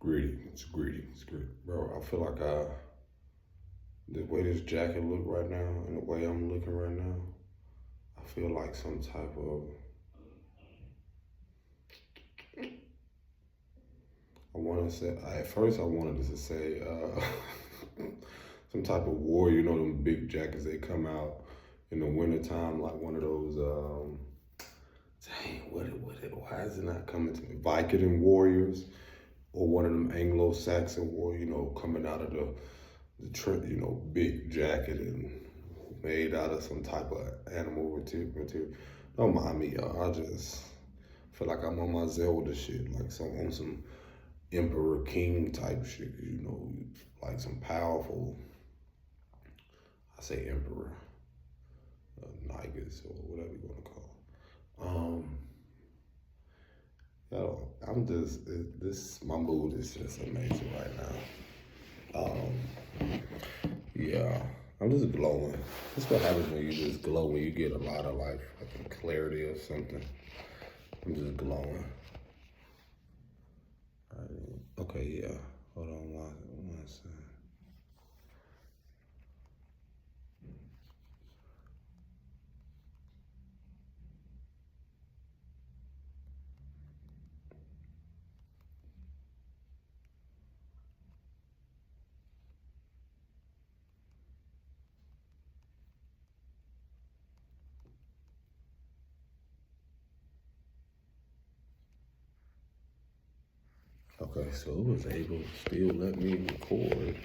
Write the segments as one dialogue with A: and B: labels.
A: Greetings, bro. I feel like the way this jacket look right now and the way I'm looking right now, I feel like some type of. I want to say at first I wanted to say some type of war. You know them big jackets they come out in the wintertime, like one of those. Dang, why is it not coming to me? Viking warriors, or one of them Anglo-Saxon war. Coming out of the big jacket and made out of some type of animal material. Don't mind me, y'all. I just feel like I'm on my Zelda shit, like on some Emperor King type shit. Like some powerful. I say Emperor, Nigus or whatever you want to call it. I'm just this. My mood is just amazing right now. Yeah, I'm just glowing. That's what happens when you just glow, when you get a lot of like fucking clarity or something. I'm just glowing. Okay, yeah. Hold on one second. Okay, so it was able to still let me record.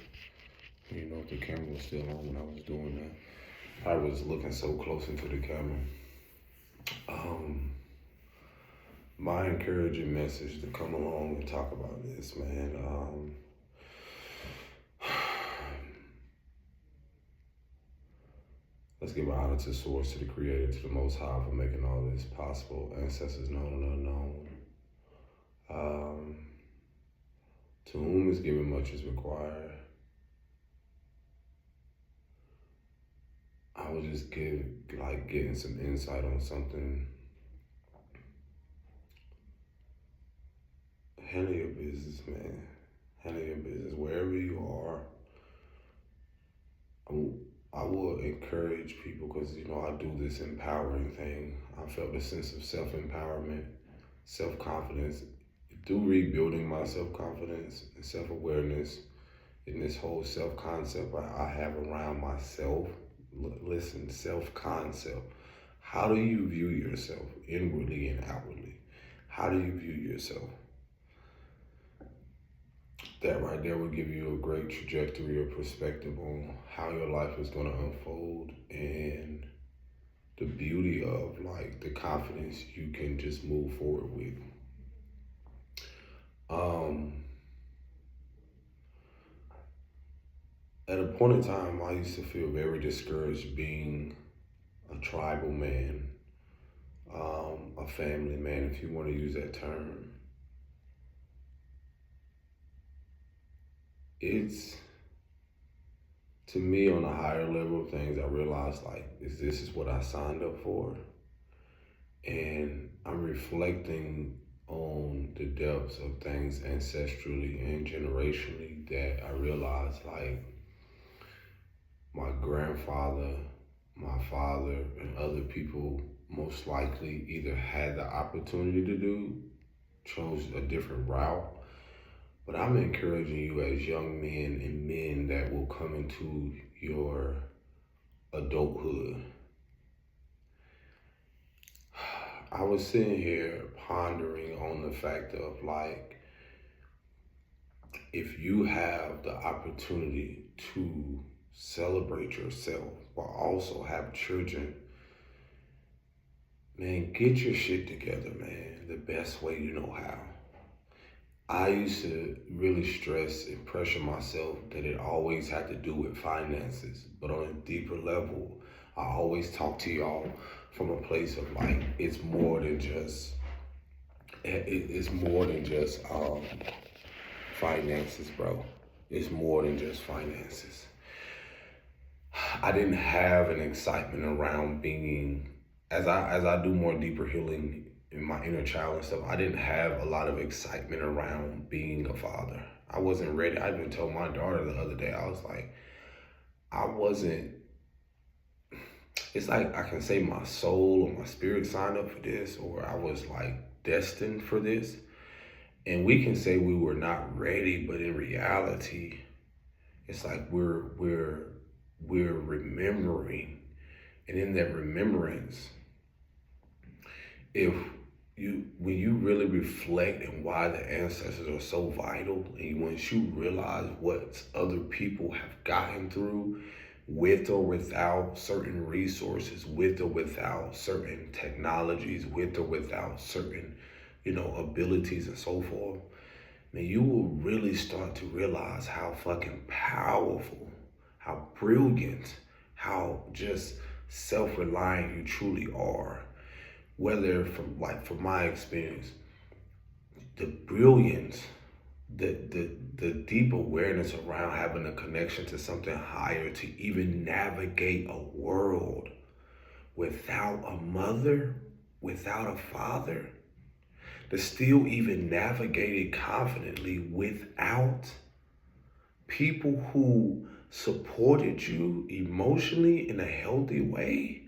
A: The camera was still on when I was doing that. I was looking so close into the camera. My encouraging message to come along and talk about this, man. Let's give honor to Source, to the Creator, to the Most High for making all this possible. Ancestors known and unknown. To whom is given, much is required. I was just getting some insight on something. Handle your business, man. Handle your business wherever you are. I will encourage people because I do this empowering thing. I felt a sense of self-empowerment, self-confidence through rebuilding my self-confidence and self-awareness in this whole self-concept I have around myself. Listen, self-concept. How do you view yourself inwardly and outwardly? How do you view yourself? That right there will give you a great trajectory or perspective on how your life is going to unfold and the beauty of like the confidence you can just move forward with. At a point in time, I used to feel very discouraged being a tribal man, a family man, if you want to use that term. It's, to me, on a higher level of things, I realized this is what I signed up for? And I'm reflecting on the depths of things ancestrally and generationally that I realized my grandfather, my father, and other people most likely either had the opportunity to do, chose a different route. But I'm encouraging you as young men and men that will come into your adulthood. I was sitting here pondering on the fact of if you have the opportunity to celebrate yourself but also have children, man, get your shit together, man, the best way you know how. I used to really stress and pressure myself that it always had to do with finances. But on a deeper level, I always talk to y'all from a place of it's more than just finances, bro. It's more than just finances. I didn't have an excitement around being, as I do more deeper healing in my inner child and stuff, I didn't have a lot of excitement around being a father. I wasn't ready. I even told my daughter the other day, I was like, I wasn't, it's like I can say my soul or my spirit signed up for this, or I was like destined for this. And we can say we were not ready, but in reality, it's like we're remembering. And in that remembrance, if when you really reflect and why the ancestors are so vital, and once you realize what other people have gotten through with or without certain resources, with or without certain technologies, with or without certain, abilities and so forth, man, you will really start to realize how fucking powerful, how brilliant, how just self-reliant you truly are. Whether from my experience, the brilliance, the deep awareness around having a connection to something higher, to even navigate a world without a mother, without a father, to still even navigate it confidently without people who supported you emotionally in a healthy way.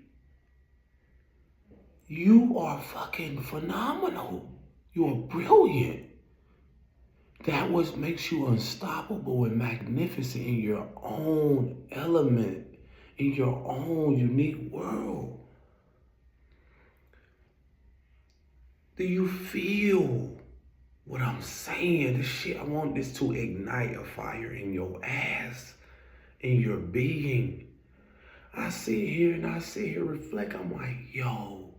A: You are fucking phenomenal. You are brilliant. That what makes you unstoppable and magnificent in your own element, in your own unique world. Do you feel what I'm saying? This shit, I want this to ignite a fire in your ass, in your being. I sit here reflect. I'm like, yo,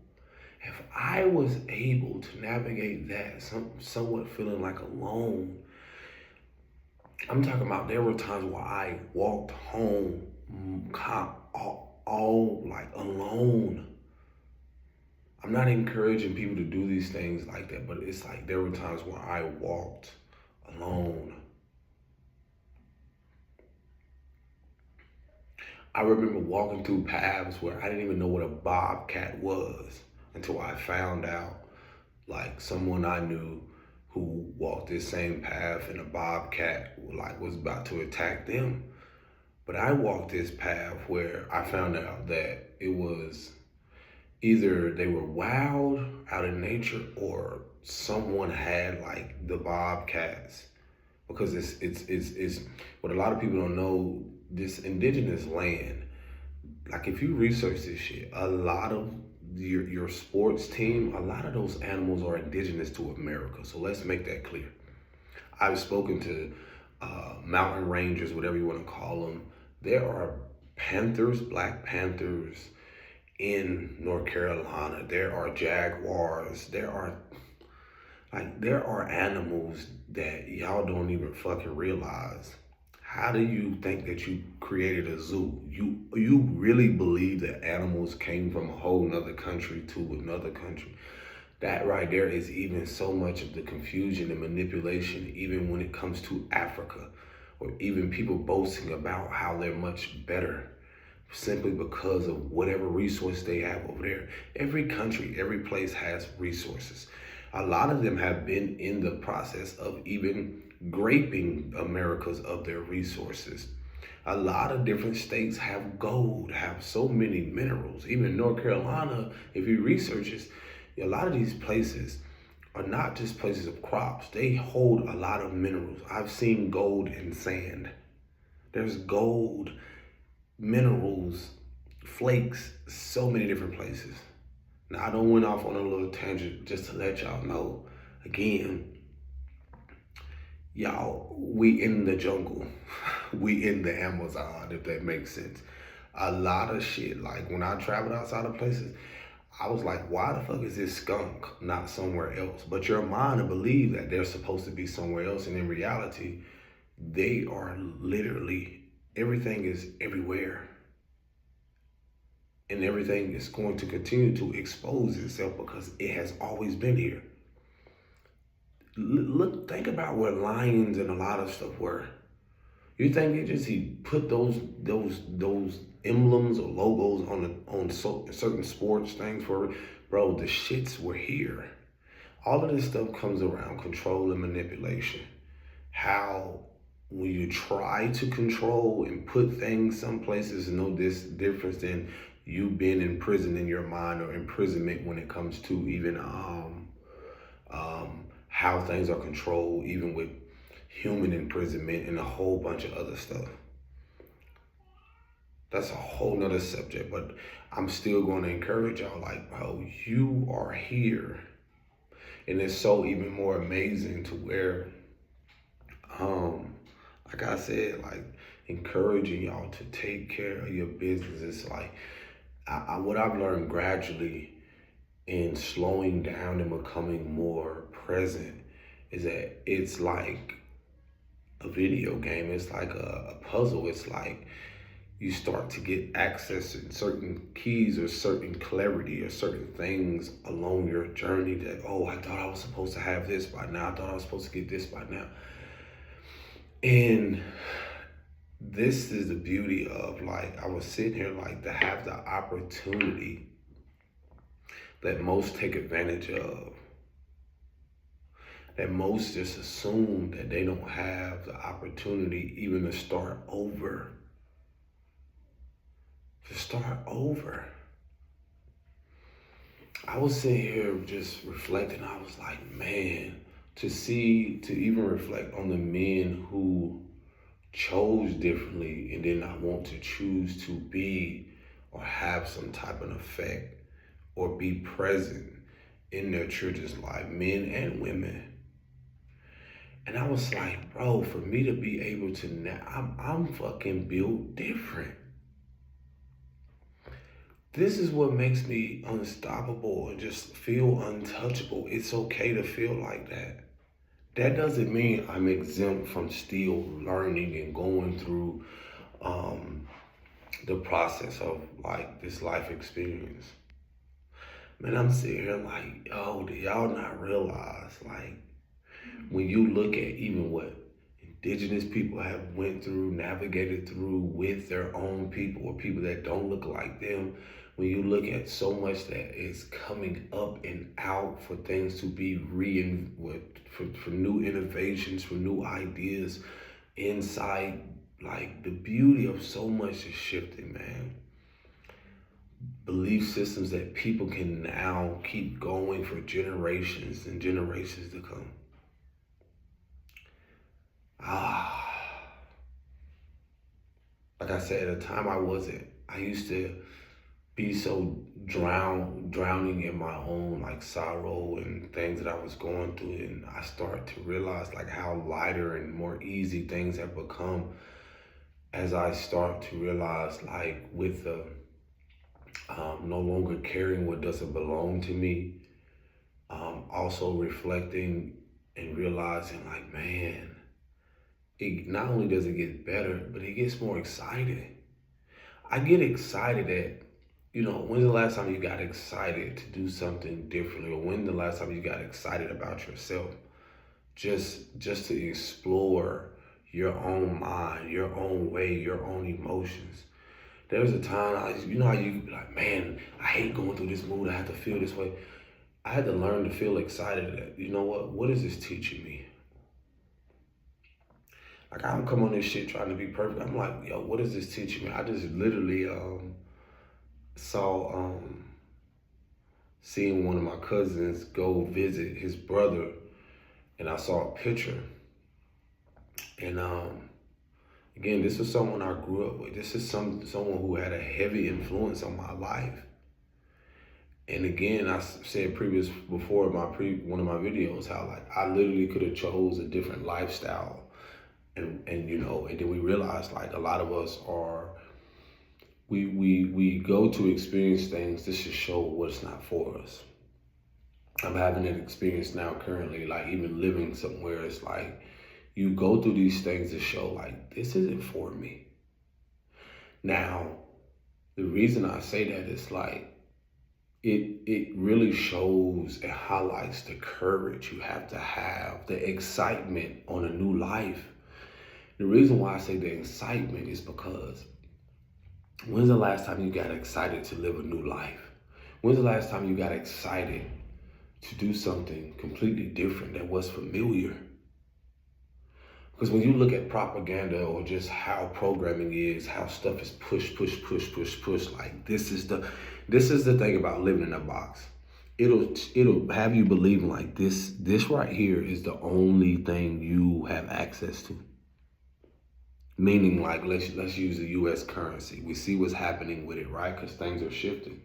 A: if I was able to navigate that, somewhat feeling like alone, I'm talking about there were times where I walked home all like alone. I'm not encouraging people to do these things like that, but it's like there were times where I walked alone. I remember walking through paths where I didn't even know what a bobcat was until I found out, like, someone I knew who walked this same path and a bobcat was about to attack them. But I walked this path where I found out that it was either they were wild out in nature or someone had like the bobcats, because it's what a lot of people don't know. This indigenous land, like if you research this shit, a lot of your sports team, a lot of those animals are indigenous to America. So let's make that clear. I've spoken to mountain rangers, whatever you want to call them. There are panthers, black panthers in North Carolina. There are jaguars. There are animals that y'all don't even fucking realize. How do you think that you created a zoo? You really believe that animals came from a whole nother country to another country? That right there is even so much of the confusion and manipulation, even when it comes to Africa, or even people boasting about how they're much better simply because of whatever resource they have over there. Every country, every place has resources. A lot of them have been in the process of even graping Americas of their resources. A lot of different states have gold, have so many minerals. Even North Carolina, if you research this, a lot of these places are not just places of crops. They hold a lot of minerals. I've seen gold in sand. There's gold, minerals, flakes, so many different places. Now, I don't went off on a little tangent just to let y'all know, again, y'all, we in the jungle. We in the Amazon, if that makes sense. A lot of shit, like when I traveled outside of places, I was like, why the fuck is this skunk not somewhere else? But your mind will believe that they're supposed to be somewhere else. And in reality, they are literally, everything is everywhere. And everything is going to continue to expose itself because it has always been here. Look, think about where lions and a lot of stuff were. You think he put those emblems or logos on certain sports things for, bro? The shits were here. All of this stuff comes around control and manipulation. How when you try to control and put things some places, no this difference than you being in prison in your mind or imprisonment when it comes to even how things are controlled, even with human imprisonment and a whole bunch of other stuff. That's a whole nother subject, but I'm still going to encourage y'all, like, bro, you are here. And it's so even more amazing to where, like I said, like encouraging y'all to take care of your business. It's like, what I've learned gradually in slowing down and becoming more present is that it's like a video game. It's like a puzzle. It's like you start to get access to certain keys or certain clarity or certain things along your journey that, oh, I thought I was supposed to have this by now. I thought I was supposed to get this by now. And this is the beauty of, like, I was sitting here like to have the opportunity that most take advantage of, that most just assume that they don't have the opportunity even to start over. To start over. I was sitting here just reflecting. I was like, man, to even reflect on the men who chose differently and did not want to choose to be or have some type of effect or be present in their children's life, men and women. And I was like, bro, for me to be able to now, I'm fucking built different. This is what makes me unstoppable and just feel untouchable. It's okay to feel like that. That doesn't mean I'm exempt from still learning and going through the process of like this life experience. Man, I'm sitting here like, yo, do y'all not realize, like, when you look at even what indigenous people have went through, navigated through with their own people or people that don't look like them, when you look at so much that is coming up and out for things to be for new innovations, for new ideas, insight, like the beauty of so much is shifting, man. Belief systems that people can now keep going for generations and generations to come. Like I said, at a time I used to be so drowning in my own like sorrow and things that I was going through, and I start to realize like how lighter and more easy things have become as I start to realize, like, with the no longer caring what doesn't belong to me, also reflecting and realizing like, man, it not only does it get better, but it gets more exciting. I get excited at, when's the last time you got excited to do something differently? Or when's the last time you got excited about yourself? Just to explore your own mind, your own way, your own emotions. There was a time, how you could be like, man, I hate going through this mood. I have to feel this way. I had to learn to feel excited that, you know what is this teaching me? Like, I don't come on this shit trying to be perfect. I'm like, yo, what is this teaching me? I just literally saw seeing one of my cousins go visit his brother, and I saw a picture. And again, this is someone I grew up with. This is someone who had a heavy influence on my life. And again, I said before one of my videos how like I literally could have chose a different lifestyle. And then we realized like a lot of us are, we go to experience things just to show what's not for us. I'm having an experience now currently, like even living somewhere, it's like you go through these things to show like this isn't for me. Now, the reason I say that is like it really shows and highlights the courage you have to have, the excitement on a new life. The reason why I say the excitement is because when's the last time you got excited to live a new life? When's the last time you got excited to do something completely different than what's familiar. Because when you look at propaganda or just how programming is, how stuff is push, like this is the thing about living in a box. It'll have you believing like this right here is the only thing you have access to. Meaning like let's use the US currency. We see what's happening with it, right? Because things are shifting.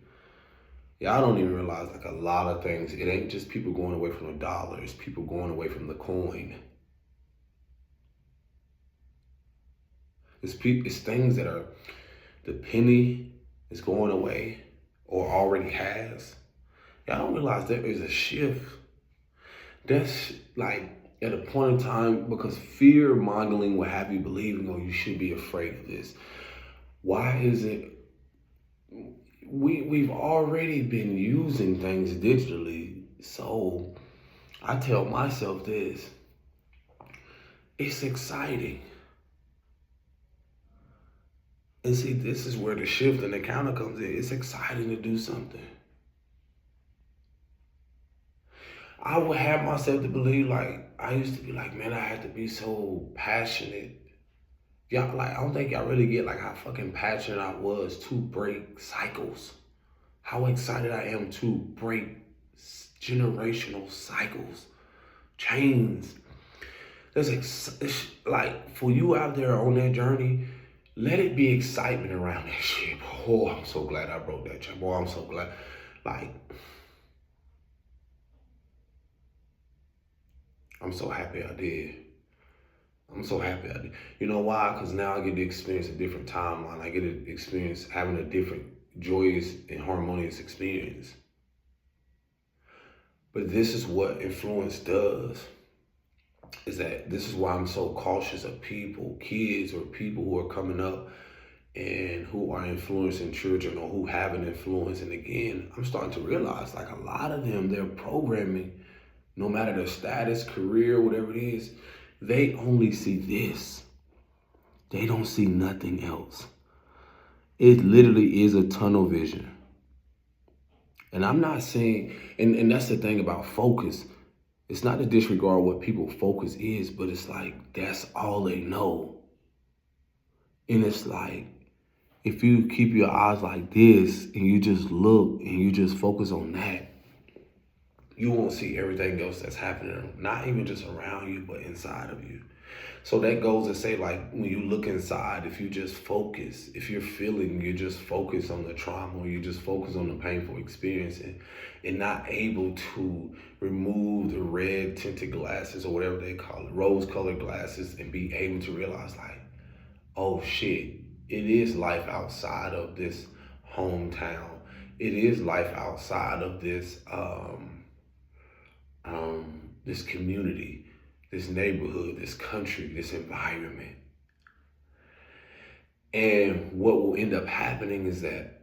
A: Yeah, I don't even realize like a lot of things. It ain't just people going away from the dollar, it's people going away from the coin. It's things that are, the penny is going away or already has. Y'all don't realize there is a shift. That's like at a point in time, because fear mongering will have you believing, oh, you should be afraid of this. Why is it? We've already been using things digitally. So I tell myself this, it's exciting. And see, this is where the shift and the counter comes in. It's exciting to do something. I would have myself to believe, like, I used to be like, man, I had to be so passionate. Y'all, like, I don't think y'all really get like how fucking passionate I was to break cycles. How excited I am to break generational cycles, chains. It's like, for you out there on that journey, let it be excitement around that shit. Oh, I'm so glad I broke that chain. Boy, I'm so glad. Like, I'm so happy I did. I'm so happy I did. You know why? Because now I get to experience a different timeline. I get to experience having a different joyous and harmonious experience. But this is what influence does. Is that this is why I'm so cautious of people, kids or people who are coming up and who are influencing children or who have an influence. And again, I'm starting to realize like a lot of them, they're programming, no matter their status, career, whatever it is, they only see this. They don't see nothing else. It literally is a tunnel vision. And I'm not saying, and that's the thing about focus. It's not to disregard what people focus is, but it's like, that's all they know. And it's like, if you keep your eyes like this and you just look and you just focus on that, you won't see everything else that's happening, not even just around you, but inside of you. So that goes to say, like, when you look inside, if you just focus, if you're feeling, you just focus on the trauma, or you just focus on the painful experience and not able to remove the red tinted glasses or whatever they call it, rose colored glasses, and be able to realize like, oh shit, it is life outside of this hometown. It is life outside of this, this community, this neighborhood, this country, this environment. And what will end up happening is that,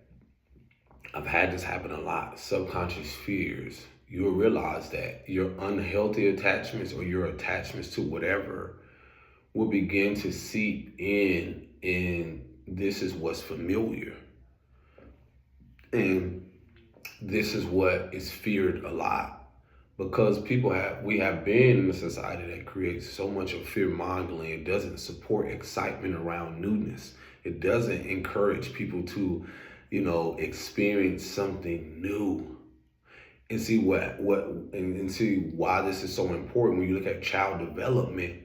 A: I've had this happen a lot, subconscious fears. You'll realize that your unhealthy attachments or your attachments to whatever will begin to seep in, and this is what's familiar. And this is what is feared a lot. Because we have been in a society that creates so much of fear mongering. It doesn't support excitement around newness. It doesn't encourage people to, experience something new. And see and see why this is so important. When you look at child development,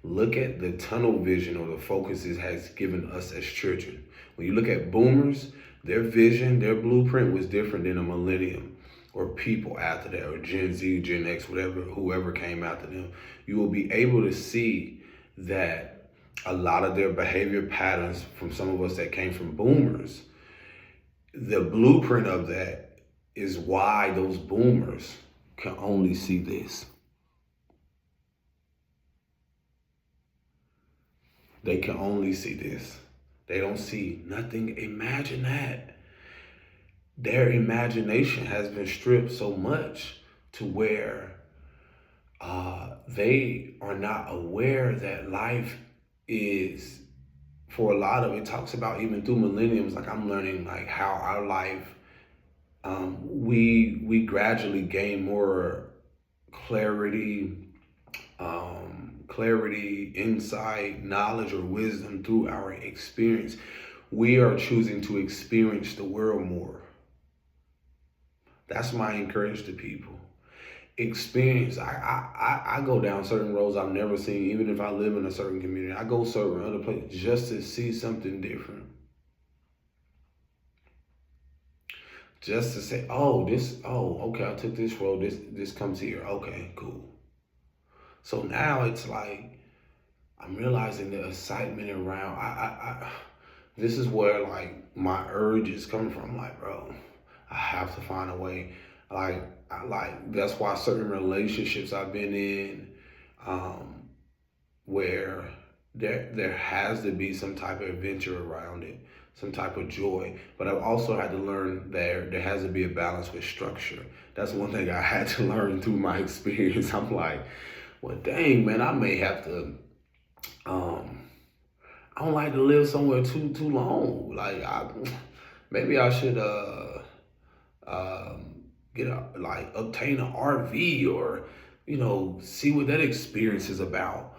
A: look at the tunnel vision or the focus it has given us as children. When you look at boomers, their vision, their blueprint was different than a millennium or people after that, or Gen Z, Gen X, whoever came after them. You will be able to see that a lot of their behavior patterns from some of us that came from boomers, the blueprint of that is why those boomers can only see this. They can only see this. They don't see nothing. Imagine that. Their imagination has been stripped so much to where they are not aware that life is, for a lot of it, talks about even through millenniums, like I'm learning like how our life
B: we gradually gain more clarity, insight, knowledge, or wisdom through our experience. We are choosing to experience the world more. That's my encouragement to people. Experience. I go down certain roads I've never seen, even if I live in a certain community. I go certain other places just to see something different. Just to say, okay, I took this road, this comes here. Okay, cool. So now it's like I'm realizing the excitement around this is where like my urge is coming from. Like, bro, I have to find a way. That's why certain relationships I've been in, um, where there has to be some type of adventure around it, some type of joy. But I've also had to learn there has to be a balance with structure. That's one thing I had to learn through my experience. I'm like, well, dang man, I may have to. Um, I don't like to live somewhere too long. Maybe I should get a like obtain an RV, or see what that experience is about.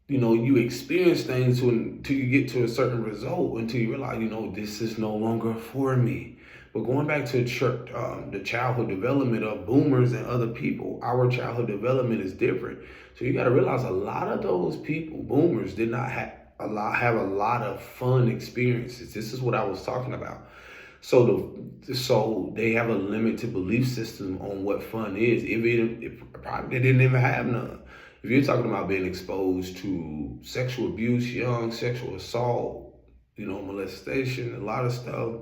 B: You experience things until you get to a certain result, until you realize this is no longer for me. But going back to church, the childhood development of boomers and other people, our childhood development is different. So you got to realize a lot of those people, boomers, did not have a lot of fun experiences. This is what I was talking about. So they have a limited belief system on what fun is. If probably they didn't even have none. If you're talking about being exposed to sexual abuse, young sexual assault, molestation, a lot of stuff,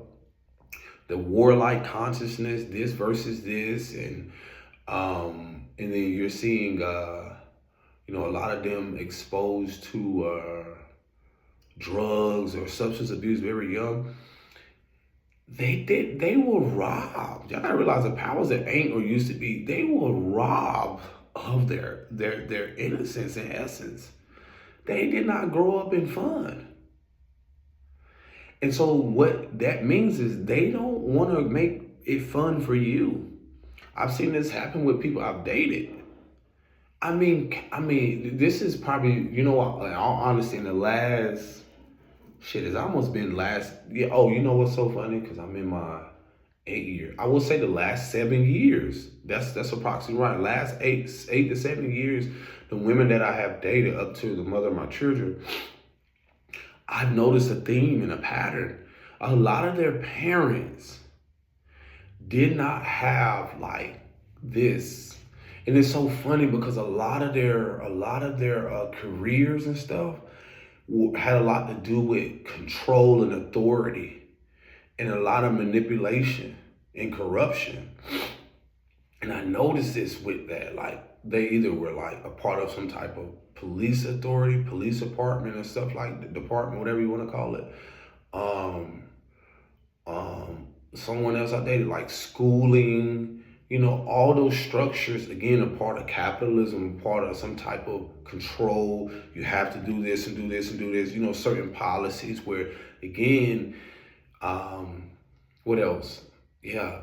B: the warlike consciousness, this versus this, and then you're seeing a lot of them exposed to drugs or substance abuse very young. They were robbed. Y'all gotta realize the powers that ain't or used to be, they were robbed of their innocence and essence. They did not grow up in fun. And so what that means is they don't want to make it fun for you. I've seen this happen with people I've dated. This is probably, in all honesty, in the last shit, it's almost been last, yeah. Oh, you know what's so funny? Because I'm in my 8 year. I will say the last 7 years. That's approximately right. Last eight to 7 years, the women that I have dated up to the mother of my children, I've noticed a theme and a pattern. A lot of their parents did not have like this. And it's so funny because a lot of their careers and stuff had a lot to do with control and authority, and a lot of manipulation and corruption. And I noticed this with that, like they either were like a part of some type of police authority, police department and stuff, like the department, whatever you want to call it. Um, Someone else I dated, like schooling, all those structures, again, a part of capitalism, part of some type of control. You have to do this and do this and do this, certain policies where, again, what else? Yeah,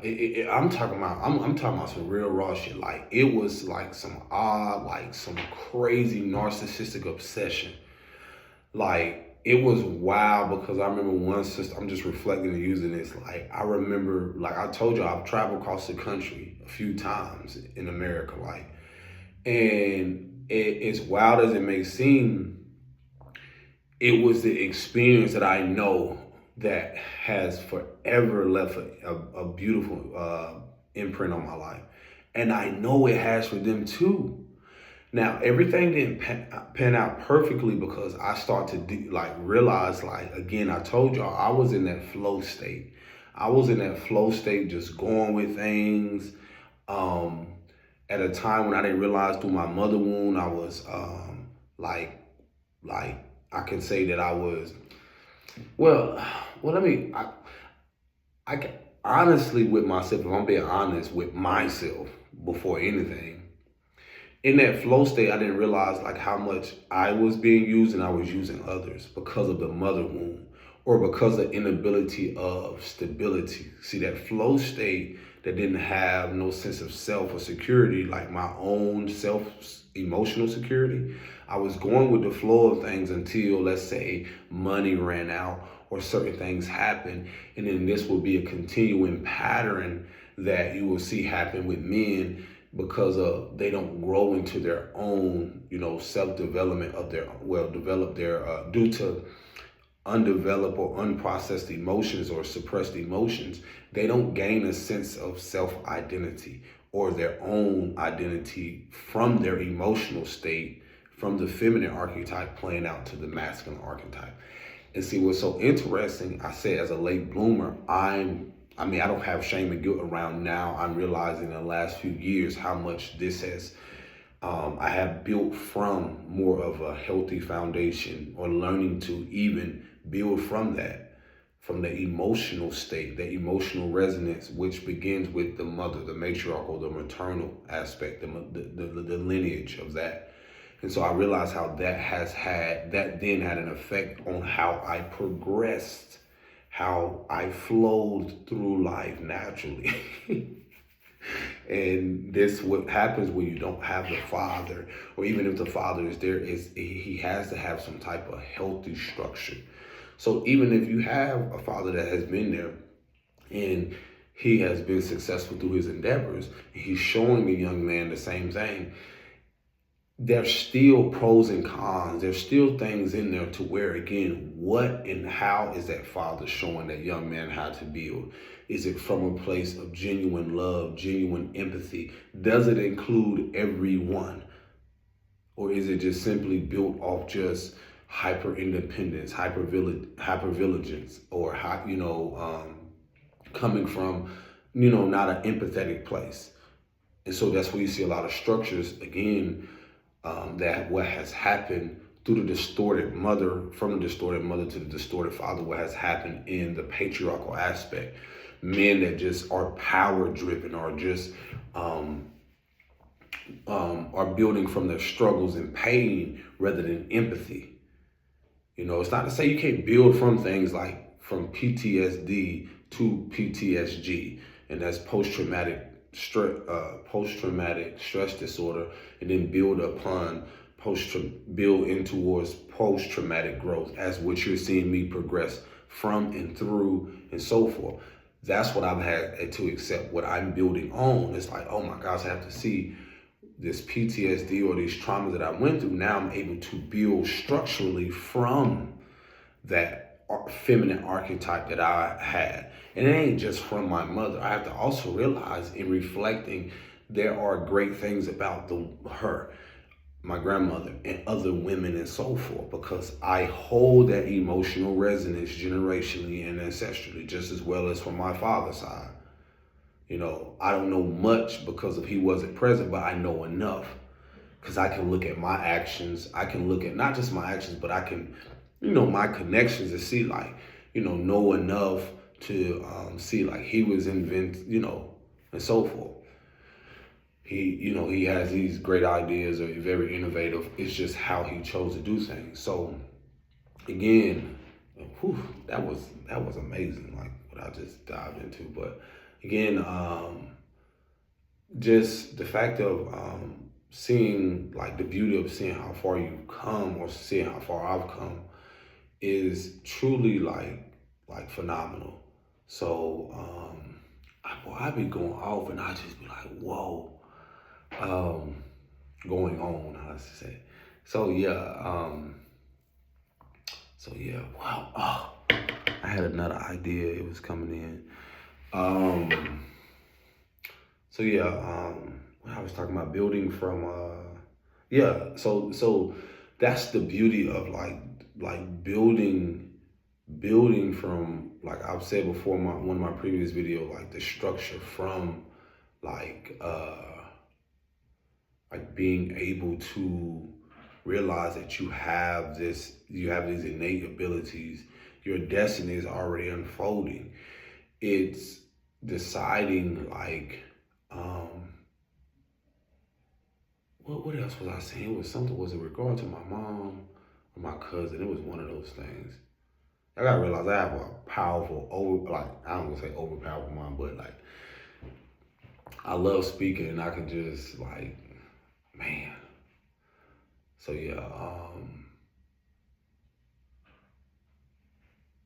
B: I'm talking about. I'm talking about some real raw shit. Like it was like some odd, like some crazy narcissistic obsession. Like it was wild because I remember one sister. I'm just reflecting and using this. Like I remember, like I told you, I've traveled across the country a few times in America. Like, and as wild as it may seem, it was the experience that I know that has forever left a beautiful imprint on my life. And I know it has for them too. Now, everything didn't pan out perfectly because I started to realize, like, again, I told y'all, I was in that flow state. I was in that flow state, just going with things. Um, at a time when I didn't realize through my mother wound, I was like I can say that I was well. Well, I can honestly with myself. If I'm being honest with myself, before anything, in that flow state, I didn't realize like how much I was being used and I was using others because of the mother wound. or because of inability of stability. See, that flow state that didn't have no sense of self or security, like my own self emotional security, I was going with the flow of things until, let's say, money ran out or certain things happened. And then this will be a continuing pattern that you will see happen with men because of they don't grow into their own, self-development of their, develop their, due to undeveloped or unprocessed emotions or suppressed emotions, they don't gain a sense of self-identity or their own identity from their emotional state, from the feminine archetype playing out to the masculine archetype. And see, what's so interesting, I say as a late bloomer, I don't have shame and guilt around now. I'm realizing in the last few years how much this has I have built from more of a healthy foundation, or learning to even build from that, from the emotional state, the emotional resonance, which begins with the mother, the matriarchal, the maternal aspect, the lineage of that. And so I realized how that then had an effect on how I progressed, how I flowed through life naturally. And this what happens when you don't have the father, or even if the father is there, he has to have some type of healthy structure. So even if you have a father that has been there and he has been successful through his endeavors, he's showing a young man the same thing, there's still pros and cons. There's still things in there to where, again, what and how is that father showing that young man how to build? Is it from a place of genuine love, genuine empathy? Does it include everyone? Or is it just simply built off just hyper independence, hyper vigilance, or coming from, not an empathetic place? And so that's where you see a lot of structures, again, that what has happened through the distorted mother, from the distorted mother to the distorted father, what has happened in the patriarchal aspect. Men that just are power driven, or just are building from their struggles and pain rather than empathy. It's not to say you can't build from things like from PTSD to PTSG, and that's post-traumatic stress disorder, and then build in towards post-traumatic growth, as what you're seeing me progress from and through and so forth. That's what I've had to accept. What I'm building on is like, oh my gosh, I have to see this PTSD or these traumas that I went through. Now I'm able to build structurally from that feminine archetype that I had. And it ain't just from my mother. I have to also realize, in reflecting, there are great things about her, my grandmother, and other women and so forth, because I hold that emotional resonance generationally and ancestrally, just as well as from my father's side. I don't know much because he wasn't present, but I know enough because I can look at my actions. I can look at not just my actions, but I can, my connections, to see know enough to see he was and so forth. He has these great ideas, or very innovative. It's just how he chose to do things. So again, that was amazing, what I just dived into. But again, just the fact of seeing the beauty of seeing how far you've come, or seeing how far I've come, is truly phenomenal. So I be going off, and I just be like, whoa. Going on, I should say. So wow. Oh, I had another idea. It was coming in. When I was talking about building from, so that's the beauty of building from, I've said before, one of my previous videos, the structure from being able to realize that you have these innate abilities. Your destiny is already unfolding. It's deciding what else was I saying? It was something, was in regard to my mom or my cousin. It was one of those things. I gotta realize I have a powerful, I don't want to say overpowerful mind, but like, I love speaking and I can just like, man. So yeah,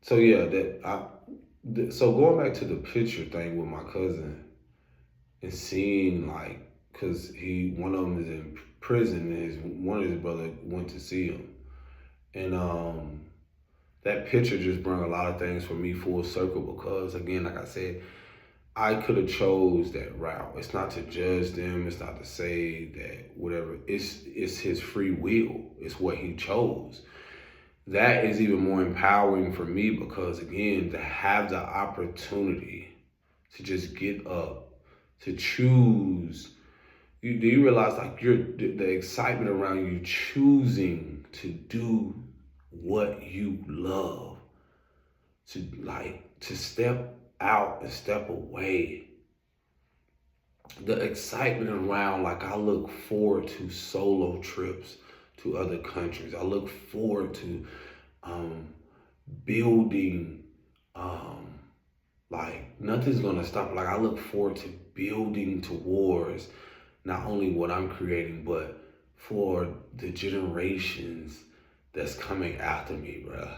B: so yeah, so going back to the picture thing with my cousin and seeing like, cause one of them is in prison and one of his brother went to see him. And that picture just brought a lot of things for me full circle because again, like I said, I could have chose that route. It's not to judge them. It's not to say that whatever. It's his free will. It's what he chose. That is even more empowering for me because again, to have the opportunity to just get up, to choose. Do you realize like the excitement around you choosing to do what you love, to step out and step away. The excitement around, like I look forward to solo trips to other countries. I look forward to building, like nothing's gonna stop. Like I look forward to building towards not only what I'm creating, but for the generations that's coming after me, bro.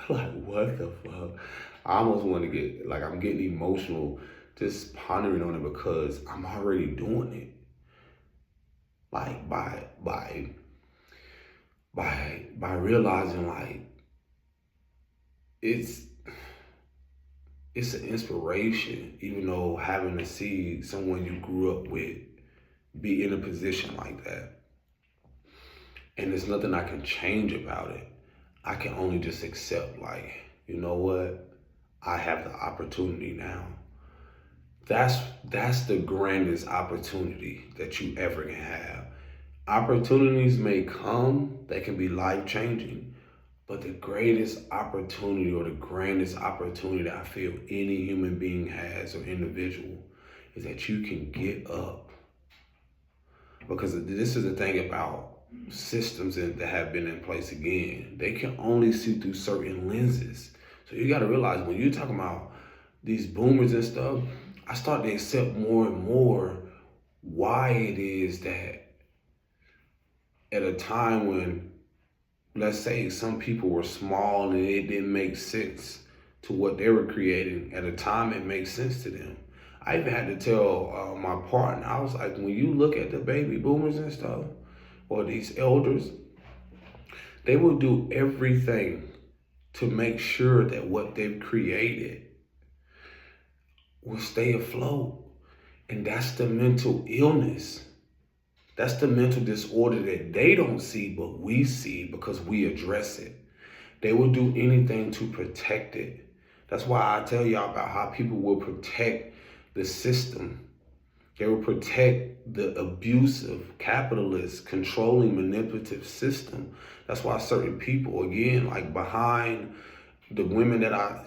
B: Like what the fuck? I almost want to get like I'm getting emotional just pondering on it because I'm already doing it. Like by realizing like it's an inspiration, even though having to see someone you grew up with be in a position like that. And there's nothing I can change about it. I can only just accept like, you know what? I have the opportunity now. That's the grandest opportunity that you ever can have. Opportunities may come that can be life-changing, but the greatest opportunity or the grandest opportunity that I feel any human being has or individual is that you can get up. Because this is the thing about systems that have been in place again. They can only see through certain lenses. So you got to realize when you're talking about these boomers and stuff, I start to accept more and more why it is that at a time when, let's say, some people were small and it didn't make sense to what they were creating, at a time it makes sense to them. I even had to tell my partner, I was like, when you look at the baby boomers and stuff, or these elders, they will do everything to make sure that what they've created will stay afloat. And that's the mental illness. That's the mental disorder that they don't see, but we see because we address it. They will do anything to protect it. That's why I tell y'all about how people will protect the system. They will protect the abusive, capitalist, controlling, manipulative system. That's why certain people, again, like behind the women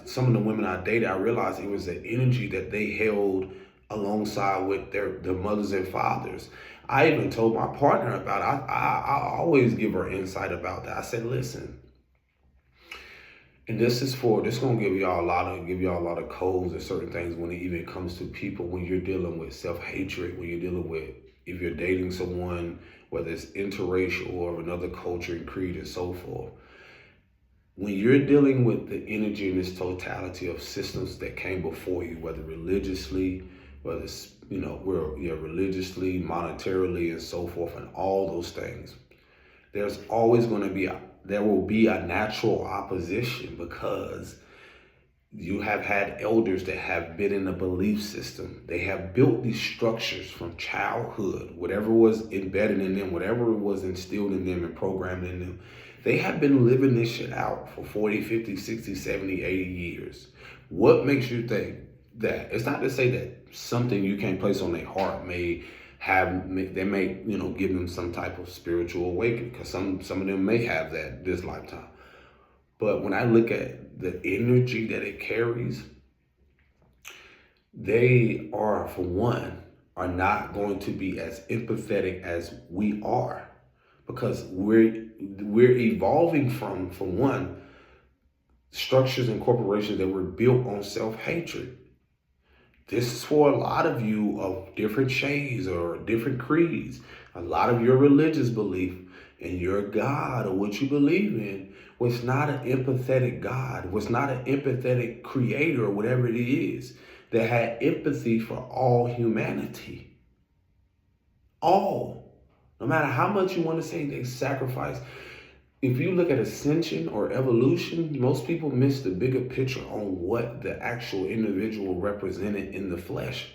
B: some of the women I dated, I realized it was the energy that they held alongside with their mothers and fathers. I even told my partner about it. I always give her insight about that. I said, listen, and this gonna give y'all a lot of codes and certain things when it even comes to people, when you're dealing with self-hatred, when you're dealing with, if you're dating someone, whether it's interracial or of another culture and creed and so forth. When you're dealing with the energy and this totality of systems that came before you, whether religiously, whether it's, religiously, monetarily, and so forth, and all those things, there's always going to be there will be a natural opposition because you have had elders that have been in a belief system. They have built these structures from childhood, whatever was embedded in them, whatever was instilled in them and programmed in them. They have been living this shit out for 40, 50, 60, 70, 80 years. What makes you think that? It's not to say that something you can't place on their heart may give them some type of spiritual awakening, because some of them may have that this lifetime. But when I look at the energy that it carries, they are, for one, are not going to be as empathetic as we are, because we're evolving from one, structures and corporations that were built on self-hatred. This is for a lot of you of different shades or different creeds. A lot of your religious belief and your God or what you believe in was not an empathetic God, was not an empathetic creator or whatever it is that had empathy for all humanity. All. No matter how much you want to say they sacrifice. If you look at ascension or evolution, most people miss the bigger picture on what the actual individual represented in the flesh.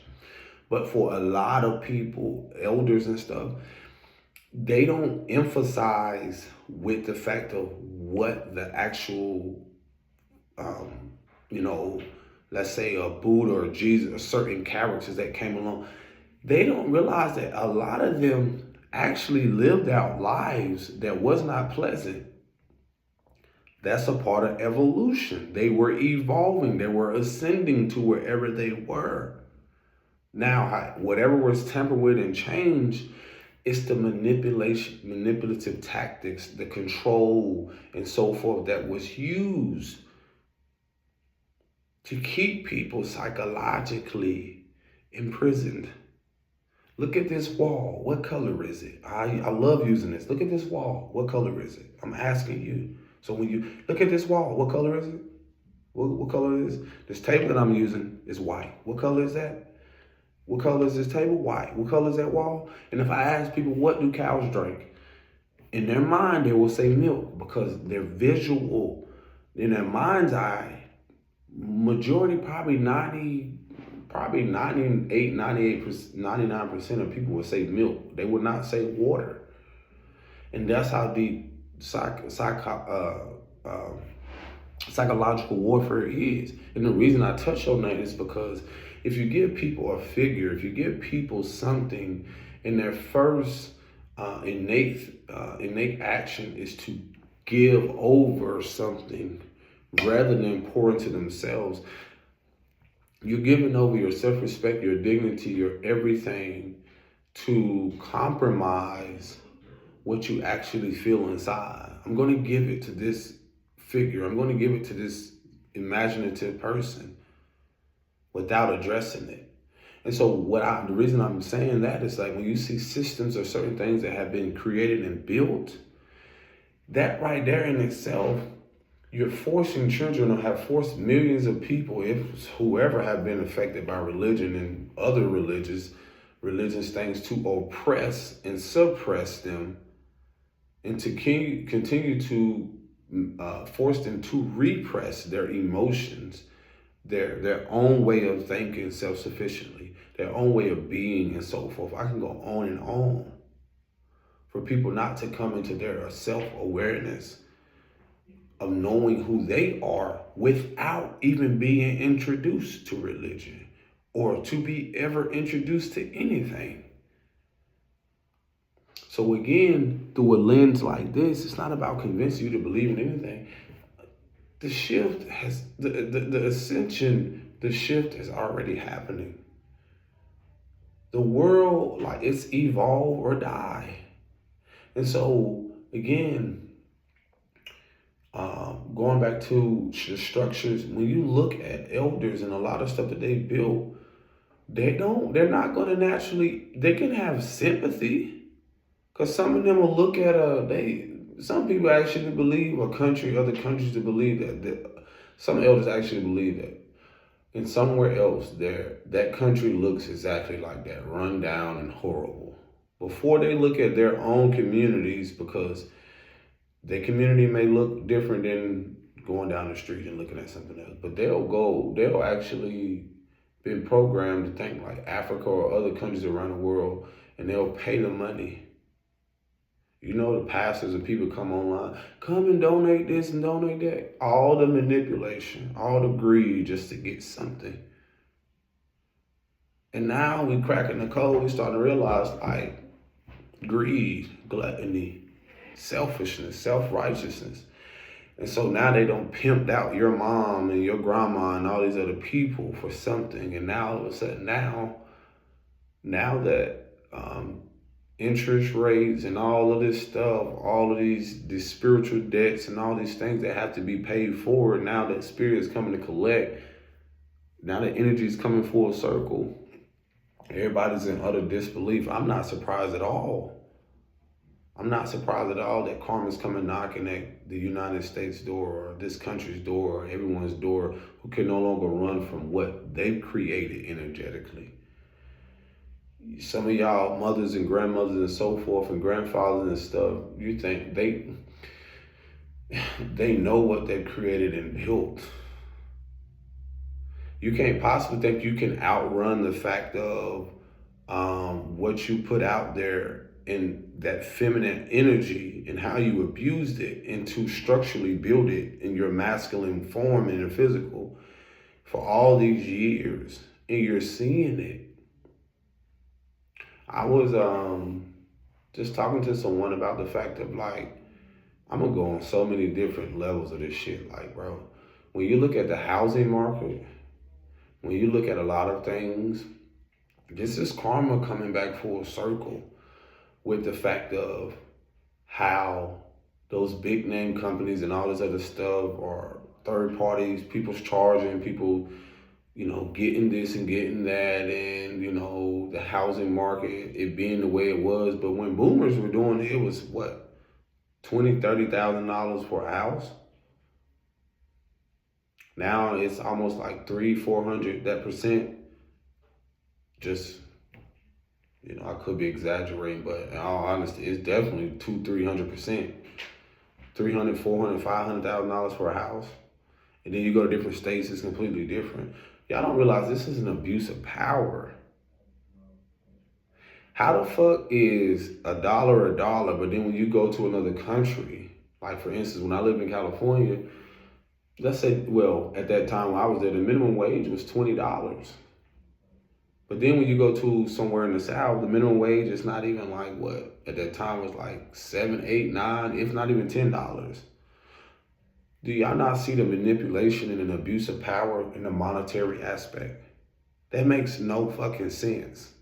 B: But for a lot of people, elders and stuff, they don't emphasize with the fact of what the actual, let's say a Buddha or Jesus, or certain characters that came along. They don't realize that a lot of them actually lived out lives that was not pleasant. That's a part of evolution. They were evolving. They were ascending to wherever they were. Now, whatever was tampered with and changed, it's the manipulative tactics, the control and so forth that was used to keep people psychologically imprisoned. Look at this wall. What color is it? I love using this. Look at this wall. What color is it? I'm asking you. So when you look at this wall, what color is it? What color is it? This table that I'm using is white. What color is that? What color is this table? White. What color is that wall? And if I ask people, what do cows drink? In their mind, they will say milk because they're visual. In their mind's eye, majority, probably 99% of people would say milk. They would not say water. And that's how the psychological warfare is. And the reason I touch on that is because if you give people a figure, if you give people something, and their first innate action is to give over something rather than pour into themselves, you're giving over your self-respect, your dignity, your everything to compromise what you actually feel inside. I'm going to give it to this figure. I'm going to give it to this imaginative person without addressing it. And so the reason I'm saying that is like when you see systems or certain things that have been created and built, that right there in itself, you're forcing children or have forced millions of people, if whoever have been affected by religion and other religious things, to oppress and suppress them and to continue to force them to repress their emotions, their own way of thinking self-sufficiently, their own way of being and so forth. I can go on and on. For people not to come into their self-awareness of knowing who they are without even being introduced to religion or to be ever introduced to anything. So again, through a lens like this, it's not about convincing you to believe in anything. The shift has, the ascension, the shift is already happening. The world, like, it's evolve or die. And so again, going back to the structures, when you look at elders and a lot of stuff that they built, they're not going to naturally, they can have sympathy, because some of them will look at some people actually believe, or other countries to believe that some elders actually believe that in somewhere else that country looks exactly like that, run down and horrible, before they look at their own communities, because their community may look different than going down the street and looking at something else. But they'll actually been programmed to think like Africa or other countries around the world, and they'll pay the money. You know, the pastors and people come online, come and donate this and donate that. All the manipulation, all the greed just to get something. And now we cracking the code, we start to realize like greed, gluttony, selfishness, self-righteousness. And so now they don't pimped out your mom and your grandma and all these other people for something. And now all of a sudden now that interest rates and all of this stuff, all of these spiritual debts and all these things that have to be paid for. Now that spirit is coming to collect, now that energy is coming full circle, everybody's in utter disbelief. I'm not surprised at all. I'm not surprised at all that karma's coming knocking at the United States door or this country's door or everyone's door who can no longer run from what they've created energetically. Some of y'all mothers and grandmothers and so forth and grandfathers and stuff, you think they know what they've created and built. You can't possibly think you can outrun the fact of what you put out there in that feminine energy and how you abused it and to structurally build it in your masculine form and your physical for all these years, and you're seeing it. I was just talking to someone about the fact of like, I'm gonna go on so many different levels of this shit. Like, bro, when you look at the housing market, when you look at a lot of things, this is karma coming back full circle with the fact of how those big name companies and all this other stuff are third parties, people's charging, people, getting this and getting that, and, the housing market, it being the way it was. But when boomers were doing it, it was what, $20,000, $30,000 for a house? Now it's almost like 300-400 that percent. Just, I could be exaggerating, but in all honesty, it's definitely 200-300%. $300,000, $400,000, $500,000 for a house. And then you go to different states, it's completely different. Y'all don't realize this is an abuse of power. How the fuck is a dollar, but then when you go to another country, like for instance, when I lived in California, let's say, well, at that time when I was there, the minimum wage was $20. But then when you go to somewhere in the South, the minimum wage is not even like what? At that time was like $7, $8, $9, if not even $10. Do y'all not see the manipulation and an abuse of power in the monetary aspect? That makes no fucking sense.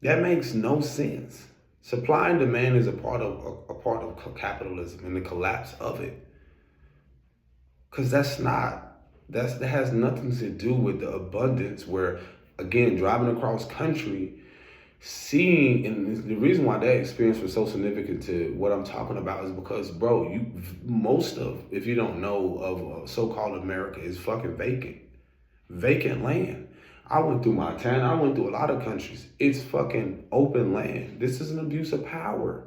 B: That makes no sense. Supply and demand is a part of capitalism and the collapse of it. Because that has nothing to do with the abundance where, again, driving across country, seeing, and the reason why that experience was so significant to what I'm talking about is because, bro, if you don't know, of so-called America is fucking vacant land. I went through Montana, I went through a lot of countries. It's fucking open land. This is an abuse of power.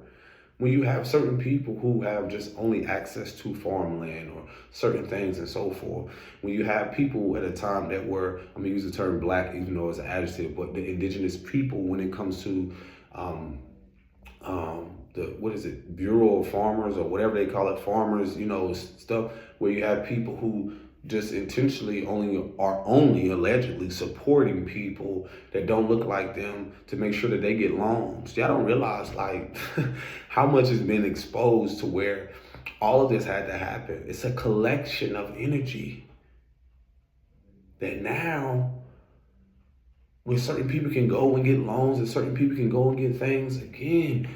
B: When you have certain people who have just only access to farmland or certain things and so forth. When you have people at a time that were, I'm gonna use the term black, even though it's an adjective, but the indigenous people, when it comes to Bureau of Farmers or whatever they call it, farmers, stuff where you have people who just intentionally only allegedly supporting people that don't look like them to make sure that they get loans. Y'all don't realize like how much has been exposed to where all of this had to happen. It's a collection of energy that now when certain people can go and get loans and certain people can go and get things, again,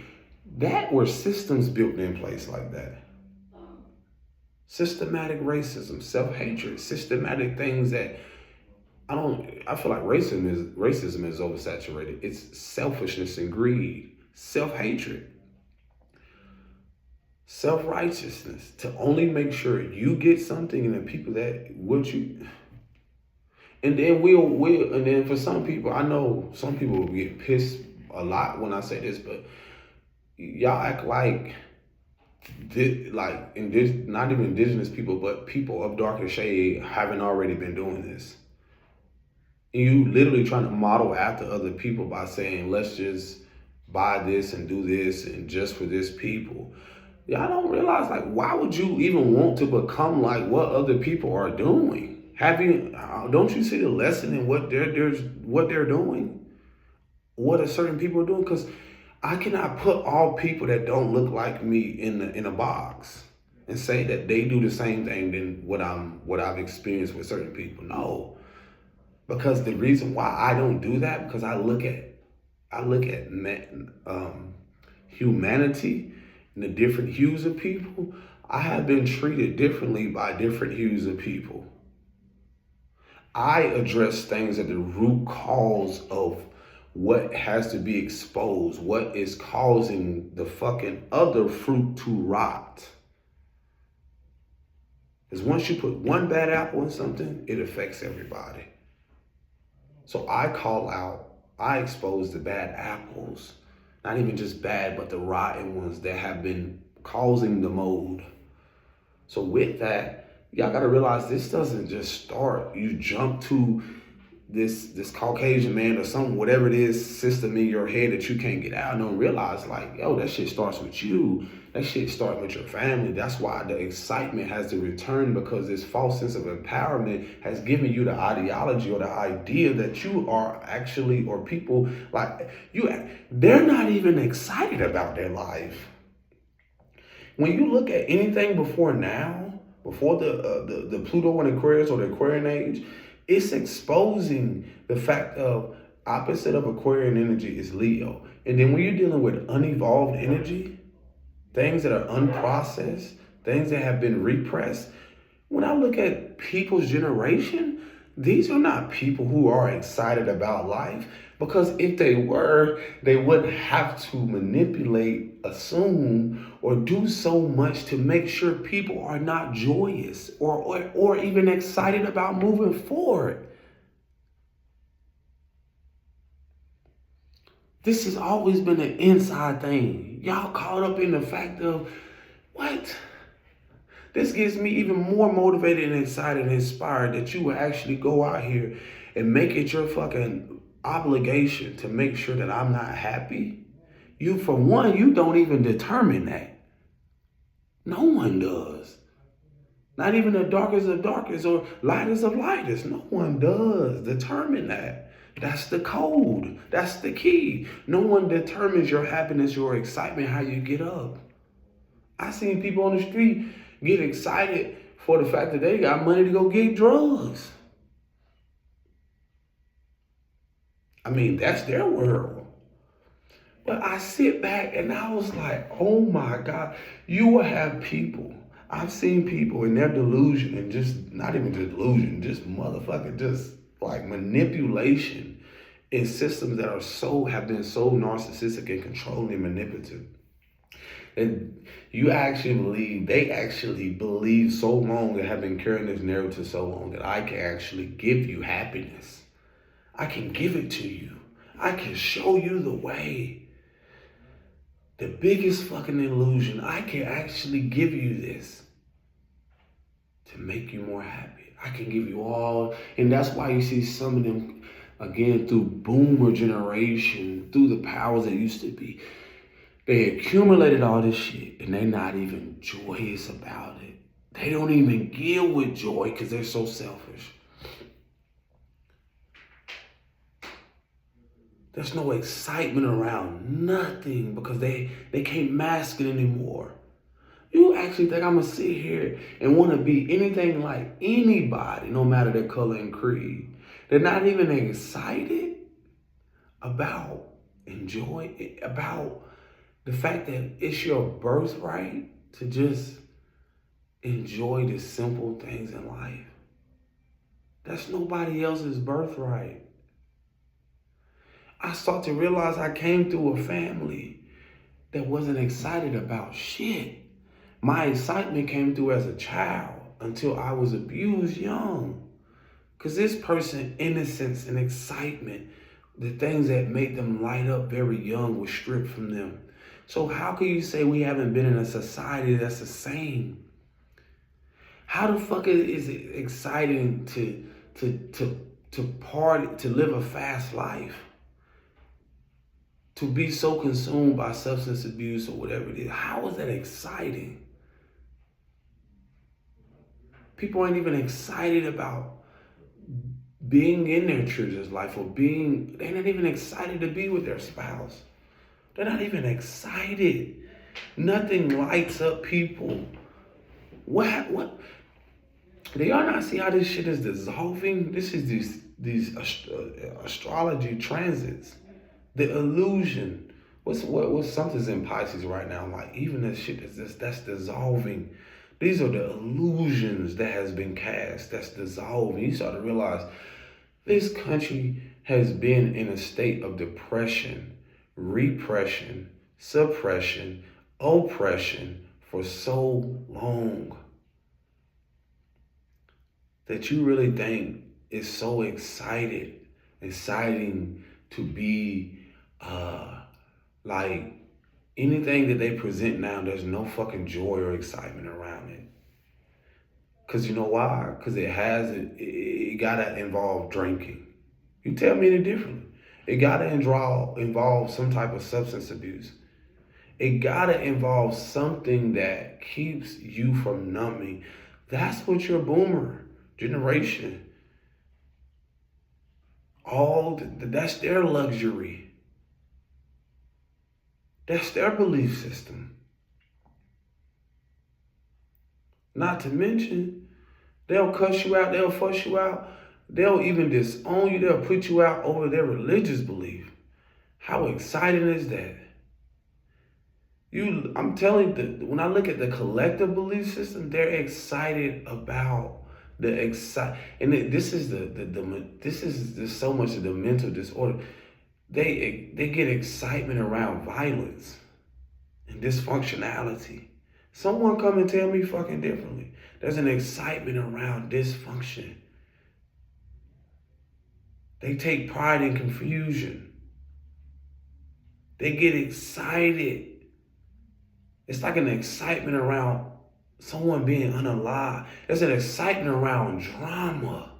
B: that were systems built in place like that. Systematic racism, self-hatred, systematic things that I feel like racism is oversaturated. It's selfishness and greed, self-hatred, self-righteousness to only make sure you get something and the people that and then for some people, I know some people will get pissed a lot when I say this, but y'all act like not even indigenous people, but people of darker shade haven't already been doing this. And you literally trying to model after other people by saying, let's just buy this and do this and just for this people. Y'all don't realize, like, why would you even want to become like what other people are doing? Don't you see the lesson in what they're doing? What are certain people are doing? Because I cannot put all people that don't look like me in a box and say that they do the same thing than what I've experienced with certain people. No, because the reason why I don't do that, because I look I look at humanity and the different hues of people, I have been treated differently by different hues of people. I address things at the root cause of what has to be exposed, what is causing the fucking other fruit to rot. Because once you put one bad apple in something, it affects everybody. So I call out, I expose the bad apples, not even just bad, but the rotten ones that have been causing the mold. So with that, y'all gotta realize this doesn't just start. You jump to this Caucasian man or something, whatever it is, system in your head that you can't get out and don't realize, like, yo, that shit starts with you. That shit starts with your family. That's why the excitement has to return, because this false sense of empowerment has given you the ideology or the idea that you are actually, or people like you, they're not even excited about their life. When you look at anything before now, before the Pluto and Aquarius or the Aquarian age, it's exposing the fact of opposite of Aquarian energy is Leo. And then when you're dealing with unevolved energy, things that are unprocessed, things that have been repressed, when I look at people's generation, these are not people who are excited about life, because if they were, they wouldn't have to manipulate, assume, or do so much to make sure people are not joyous or even excited about moving forward. This has always been an inside thing. Y'all caught up in the fact of, what? This gets me even more motivated and excited and inspired that you will actually go out here and make it your fucking obligation to make sure that I'm not happy. You, for one, you don't even determine that. No one does. Not even the darkest of darkest or lightest of lightest. No one does determine that. That's the code. That's the key. No one determines your happiness, your excitement, how you get up. I seen people on the street get excited for the fact that they got money to go get drugs. I mean, that's their world. But I sit back and I was like, oh my God, you will have people. I've seen people in their delusion, and just not even delusion, just motherfucking just like manipulation in systems that have been so narcissistic and controlling and manipulative. And they actually believe so long, and have been carrying this narrative so long, that I can actually give you happiness. I can give it to you. I can show you the way. The biggest fucking illusion, I can actually give you this to make you more happy. I can give you all, and that's why you see some of them, again, through boomer generation, through the powers that used to be, they accumulated all this shit and they're not even joyous about it. They don't even deal with joy because they're so selfish. There's no excitement around nothing because they can't mask it anymore. You actually think I'm going to sit here and want to be anything like anybody, no matter their color and creed? They're not even excited about about the fact that it's your birthright to just enjoy the simple things in life. That's nobody else's birthright. I start to realize I came through a family that wasn't excited about shit. My excitement came through as a child until I was abused young. Because this person, innocence and excitement, the things that make them light up very young, was stripped from them. So how can you say we haven't been in a society that's the same? How the fuck is it exciting to party, to live a fast life? To be so consumed by substance abuse or whatever it is? How is that exciting? People ain't even excited about being in their children's life, or they're not even excited to be with their spouse. They're not even excited. Nothing lights up people. What? Do y'all not see how this shit is dissolving? This is these astrology transits. The illusion. What's something's in Pisces right now? Like even that shit that's dissolving. These are the illusions that has been cast. That's dissolving. You start to realize this country has been in a state of depression, repression, suppression, oppression for so long that you really think it's so exciting to be like anything that they present now, there's no fucking joy or excitement around it. Cause you know why? Cause it gotta involve drinking. You tell me any differently. It gotta involve some type of substance abuse. It gotta involve something that keeps you from numbing. That's what your boomer generation, that's their luxury. That's their belief system. Not to mention, they'll cuss you out, they'll fuss you out, they'll even disown you, they'll put you out over their religious belief. How exciting is that? I'm telling you, when I look at the collective belief system, they're excited about this is just so much of the mental disorder. They get excitement around violence and dysfunctionality. Someone come and tell me fucking differently. There's an excitement around dysfunction. They take pride in confusion. They get excited. It's like an excitement around someone being unalive. There's an excitement around drama.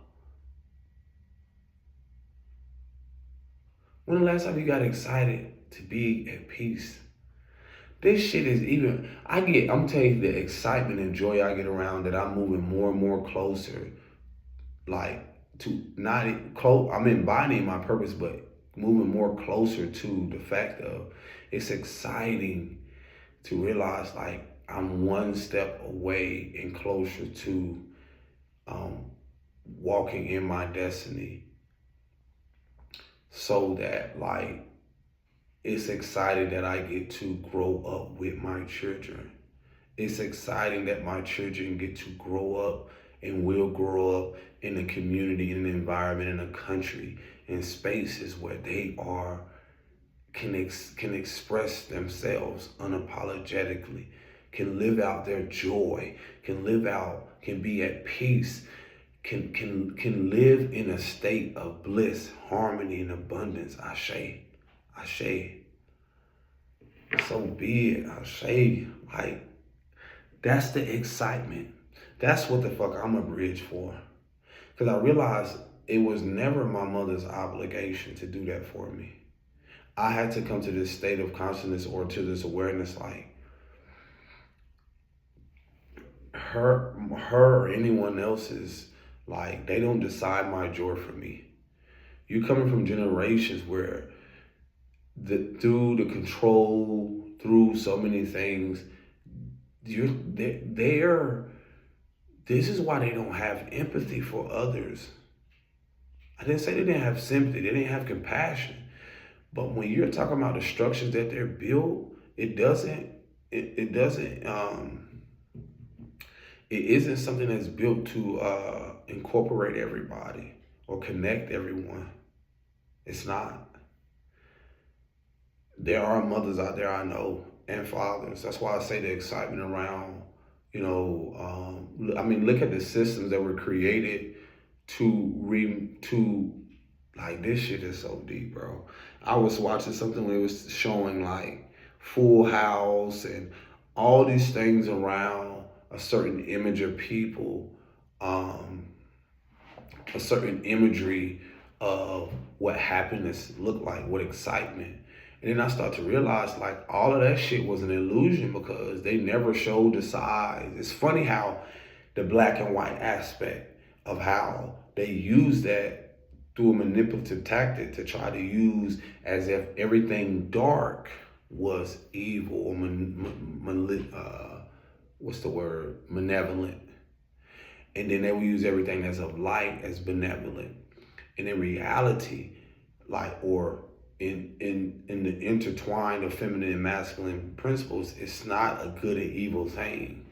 B: When the last time you got excited to be at peace? This shit is I'm telling you the excitement and joy I get around that I'm moving more and more closer, like to not close, I'm embodying my purpose, but moving more closer to the fact of it's exciting to realize like I'm one step away and closer to walking in my destiny, so that like it's exciting that I get to grow up with my children. It's exciting that my children get to grow up and will grow up in a community, in an environment, in a country, in spaces where they can express themselves unapologetically, can live out their joy, can be at peace, can live in a state of bliss, harmony, and abundance. Ashe. So be it. Ashe. Like, that's the excitement. That's what the fuck I'm a bridge for. Because I realized it was never my mother's obligation to do that for me. I had to come to this state of consciousness or to this awareness, like her or anyone else's, like they don't decide my joy for me. You coming from generations where through the control, through so many things, this is why they don't have empathy for others. I didn't say they didn't have sympathy, they didn't have compassion. But when you're talking about the structures that they're built, it isn't something that's built to incorporate everybody or connect everyone. It's not. There are mothers out there I know and fathers. That's why I say the excitement around, look at the systems that were created to like, this shit is so deep, bro. I was watching something where it was showing like Full House and all these things around a certain image of people, a certain imagery of what happiness looked like, what excitement. And then I start to realize like all of that shit was an illusion because they never showed the size. It's funny how the black and white aspect of how they use that through a manipulative tactic to try to use as if everything dark was evil or malevolent. And then they will use everything that's of light as benevolent. And in reality, like, or in the intertwine of feminine and masculine principles, it's not a good and evil thing.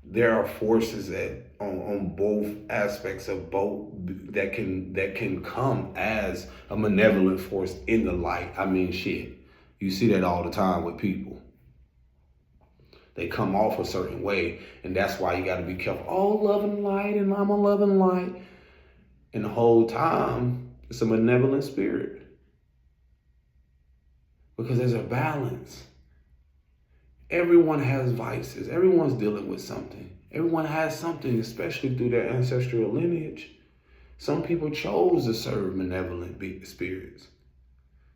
B: There are forces that on both aspects of both that can come as a malevolent force in the light. I mean, shit, you see that all the time with people. They come off a certain way, and that's why you got to be careful. Oh, love and light, and I'm a love and light, and the whole time it's a malevolent spirit. Because there's a balance. Everyone has vices. Everyone's dealing with something. Everyone has something, especially through their ancestral lineage. Some people chose to serve malevolent spirits.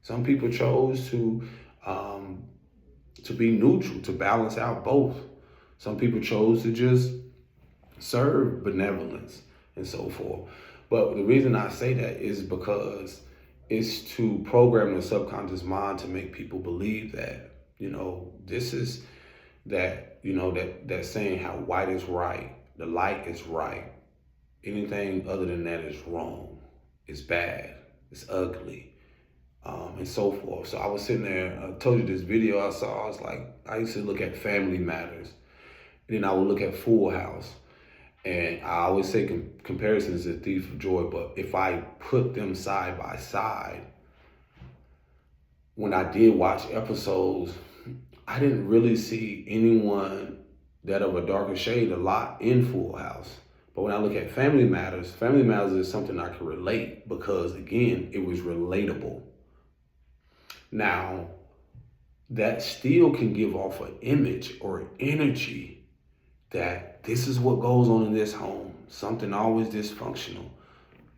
B: Some people chose to be neutral, to balance out both. Some people chose to just serve benevolence and so forth. But the reason I say that is because it's to program the subconscious mind to make people believe that, this is that, that saying how white is right, the light is right. Anything other than that is wrong, it's bad, it's ugly, and so forth. So I was sitting there, I told you this video I saw, I was like, I used to look at Family Matters, and then I would look at Full House. And I always say comparison is a thief of joy, but if I put them side by side, when I did watch episodes, I didn't really see anyone that of a darker shade a lot in Full House. But when I look at Family Matters is something I can relate because, again, it was relatable. Now, that still can give off an image or an energy that this is what goes on in this home. Something always dysfunctional.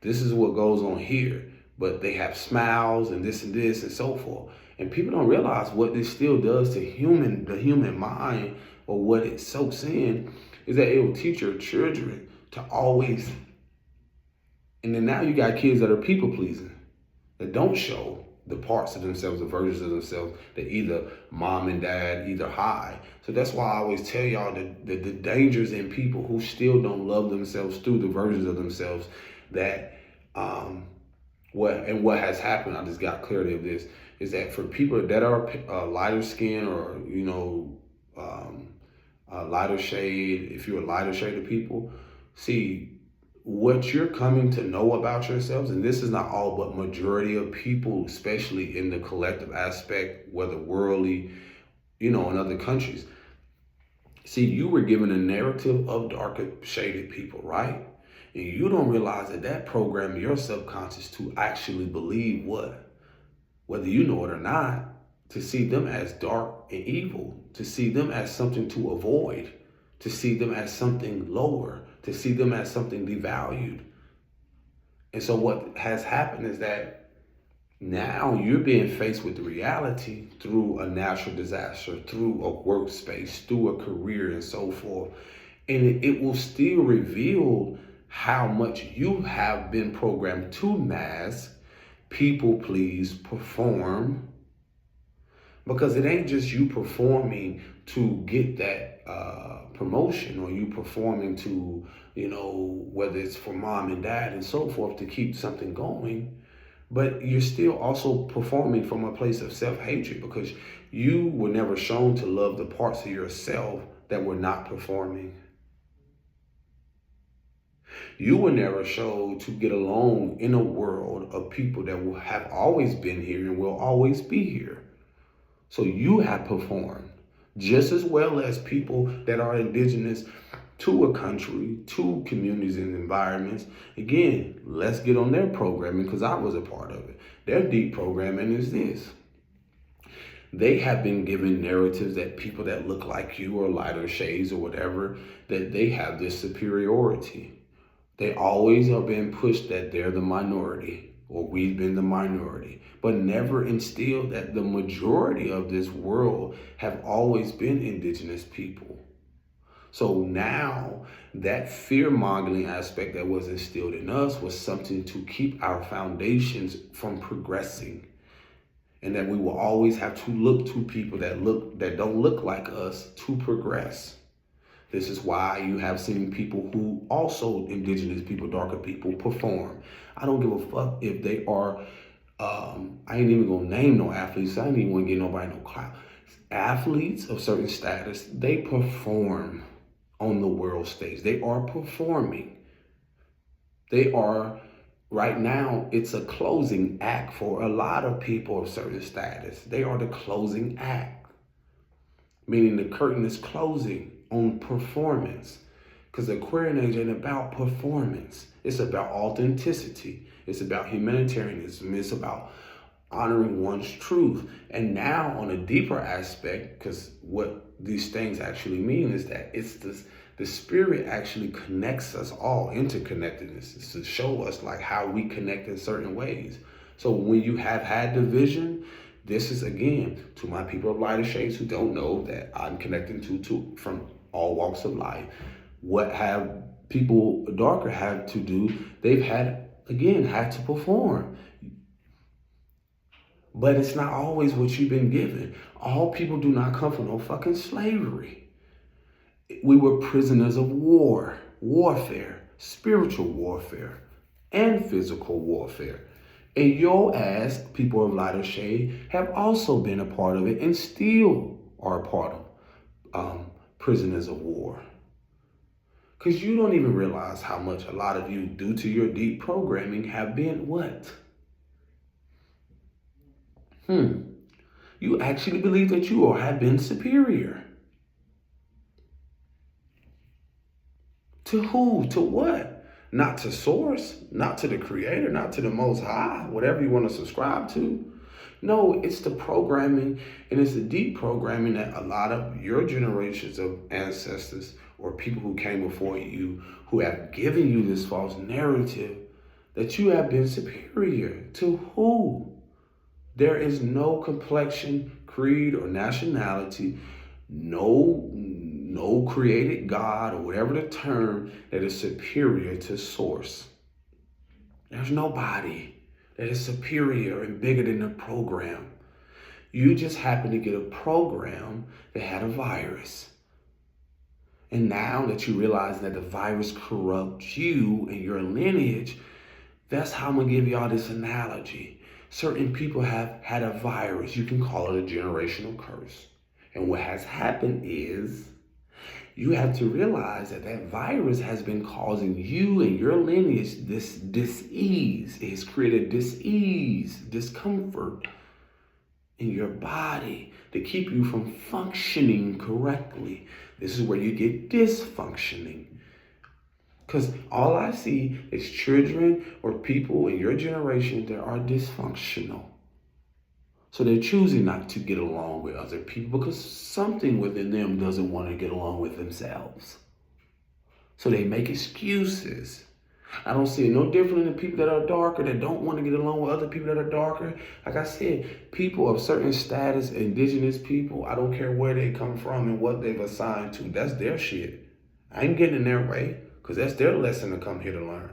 B: This is what goes on here. But they have smiles and this and so forth. And people don't realize what this still does to the human mind, or what it soaks in, is that it will teach your children to always. And then now you got kids that are people pleasing, that don't show the parts of themselves, the versions of themselves that either mom and dad either hide. So that's why I always tell y'all that the dangers in people who still don't love themselves through the versions of themselves that what has happened, I just got clarity of this, is that for people that are lighter skin or lighter shade, if you're a lighter shade of people, see what you're coming to know about yourselves, and this is not all, but majority of people, especially in the collective aspect, whether worldly, in other countries. See, you were given a narrative of darker shaded people, right? And you don't realize that programmed your subconscious to actually believe what? Whether you know it or not, to see them as dark and evil, to see them as something to avoid, to see them as something lower, to see them as something devalued. And so what has happened is that now you're being faced with the reality through a natural disaster, through a workspace, through a career and so forth. And it will still reveal how much you have been programmed to mask, people please, perform. Because it ain't just you performing to get that promotion, or you performing to, whether it's for mom and dad and so forth to keep something going, but you're still also performing from a place of self-hatred because you were never shown to love the parts of yourself that were not performing. You were never shown to get along in a world of people that will have always been here and will always be here. So you have performed just as well as people that are indigenous to a country, to communities and environments. Again, let's get on their programming because I was a part of it. Their deep programming is this. They have been given narratives that people that look like you or lighter shades or whatever, that they have this superiority. They always are being pushed that they're the minority or we've been the minority, but never instilled that the majority of this world have always been indigenous people. So now that fear-mongering aspect that was instilled in us was something to keep our foundations from progressing, and that we will always have to look to people that don't look like us to progress. This is why you have seen people who also indigenous people, darker people, perform. I don't give a fuck if they are I ain't even gonna name no athletes. I ain't even wanna get nobody no clout. Athletes of certain status, they perform on the world stage. They are performing. They are, right now, it's a closing act for a lot of people of certain status. They are the closing act, meaning the curtain is closing on performance. Because the Aquarian age ain't about performance. It's about authenticity. It's about humanitarianism. It's about honoring one's truth. And now on a deeper aspect, because what these things actually mean is that it's this, the spirit actually connects us all. Interconnectedness is to show us like how we connect in certain ways. So when you have had division, this is again to my people of lighter shades who don't know that I'm connecting to from all walks of life. What have people darker had to do? They've had to perform. But it's not always what you've been given. All people do not come from no fucking slavery. We were prisoners of war, warfare, spiritual warfare, and physical warfare. And your ass, people of lighter shade, have also been a part of it and still are a part of prisoners of war. Because you don't even realize how much a lot of you, due to your deep programming, have been what? You actually believe that you have been superior. To who? To what? Not to source, not to the creator, not to the most high, whatever you want to subscribe to. No, it's the programming, and it's the deep programming that a lot of your generations of ancestors or people who came before you who have given you this false narrative that you have been superior. To who? There is no complexion, creed, or nationality, no created God or whatever the term that is superior to source. There's nobody that is superior and bigger than the program. You just happen to get a program that had a virus. And now that you realize that the virus corrupts you and your lineage, that's how I'm gonna give y'all this analogy. Certain people have had a virus. You can call it a generational curse. And what has happened is you have to realize that that virus has been causing you and your lineage this dis-ease. It has created dis-ease, discomfort in your body to keep you from functioning correctly. This is where you get dysfunctioning. Because all I see is children or people in your generation that are dysfunctional. So they're choosing not to get along with other people because something within them doesn't want to get along with themselves. So they make excuses. I don't see it no different than the people that are darker that don't want to get along with other people that are darker. Like I said, people of certain status, indigenous people, I don't care where they come from and what they've assigned to. That's their shit. I ain't getting in their way because that's their lesson to come here to learn.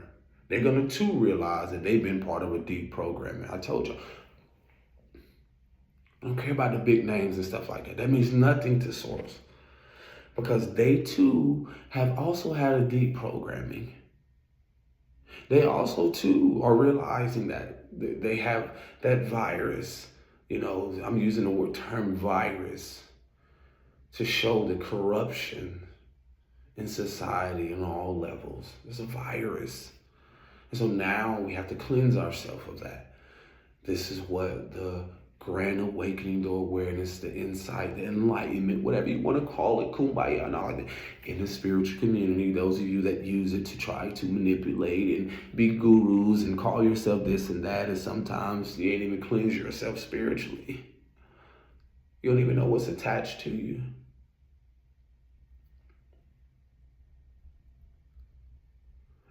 B: They're going to too realize that they've been part of a deep programming. I told you. I don't care about the big names and stuff like that. That means nothing to source because they too have also had a deep programming. They also too are realizing that they have that virus. You know, I'm using the term virus to show the corruption in society on all levels. There's a virus. And so now we have to cleanse ourselves of that. This is what the grand awakening, the awareness, the insight, the enlightenment, whatever you want to call it, kumbaya and all that, in the spiritual community, those of you that use it to try to manipulate and be gurus and call yourself this and that, and sometimes you ain't even cleanse yourself spiritually. You don't even know what's attached to you.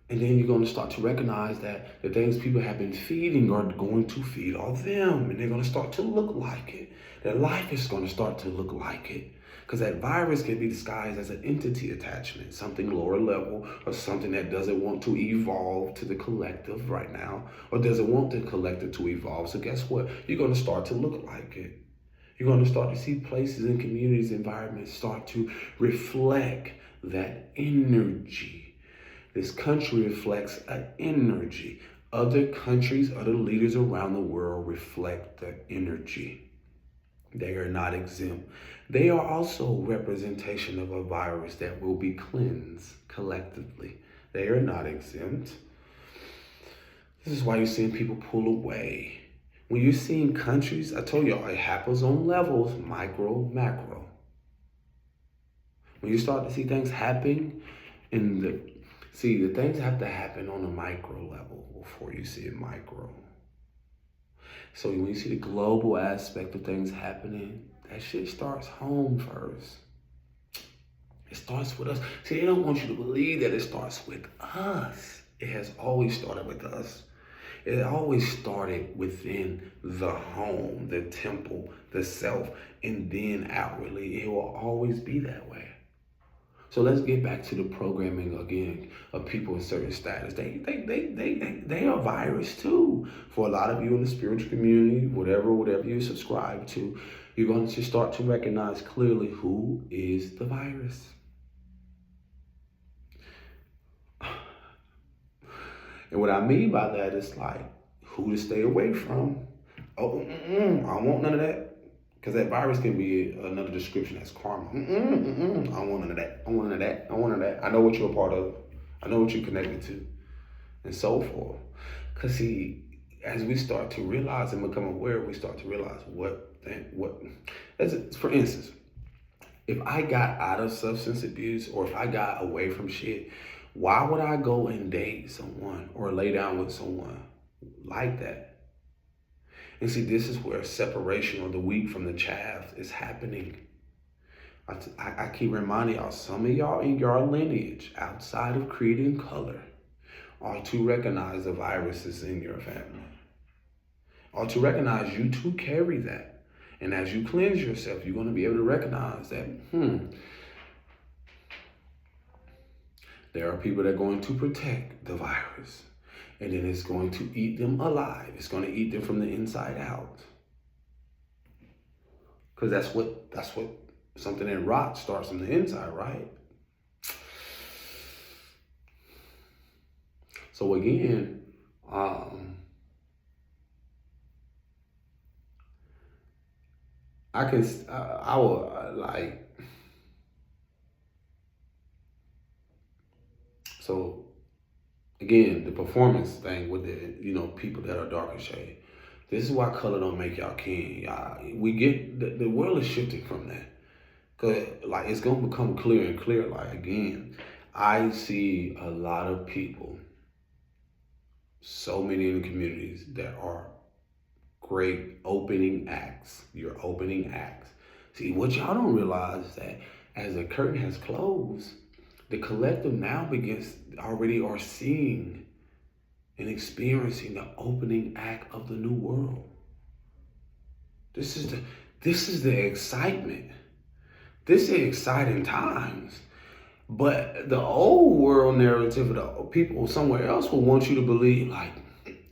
B: And then you're going to start to recognize that the things people have been feeding are going to feed off them. And they're going to start to look like it. Their life is going to start to look like it. Because that virus can be disguised as an entity attachment, something lower level, or something that doesn't want to evolve to the collective right now, or doesn't want the collective to evolve. So guess what? You're going to start to look like it. You're going to start to see places and communities, environments start to reflect that energy. This country reflects an energy Other countries, other leaders around the world reflect the energy. They are not exempt. They are also representation of a virus that will be cleansed collectively. They are not exempt. This is why you're seeing people pull away. When you're seeing countries, I told y'all, it happens on levels, micro, macro. When you start to see things happen the things have to happen on a micro level before you see it micro. So when you see the global aspect of things happening, that shit starts home first. It starts with us. See, they don't want you to believe that it starts with us. It has always started with us. It always started within the home, the temple, the self, and then outwardly. It will always be that way. So let's get back to the programming again of people in certain status. They are virus too. For a lot of you in the spiritual community, whatever you subscribe to, you're going to start to recognize clearly who is the virus. And what I mean by that is like who to stay away from. Oh, I want none of that. Because that virus can be another description as karma. I don't want none of that. I want none of that. I want none of that. I know what you're a part of. I know what you're connected to. And so forth. Because see, as we start to realize and become aware, we start to realize for instance, if I got out of substance abuse or if I got away from shit, why would I go and date someone or lay down with someone like that? And see, this is where separation of the wheat from the chaff is happening. I keep reminding y'all, some of y'all in your lineage, outside of creed and color, are to recognize the viruses in your family. Are to recognize you too carry that. And as you cleanse yourself, you're going to be able to recognize that, there are people that are going to protect the virus. And then it's going to eat them alive. It's going to eat them from the inside out. Because that's what something that rots starts from the inside, right? So again, I will like, so again, the performance thing with the, people that are darker shade. This is why color don't make y'all king. We get, the world is shifting from that. Cause like, it's gonna become clear and clear. Like again, I see a lot of people, so many in the communities that are great opening acts. Your opening acts. See, what y'all don't realize is that as the curtain has closed, the collective now already are seeing and experiencing the opening act of the new world. This is the excitement. This is exciting times. But the old world narrative of the people somewhere else will want you to believe like,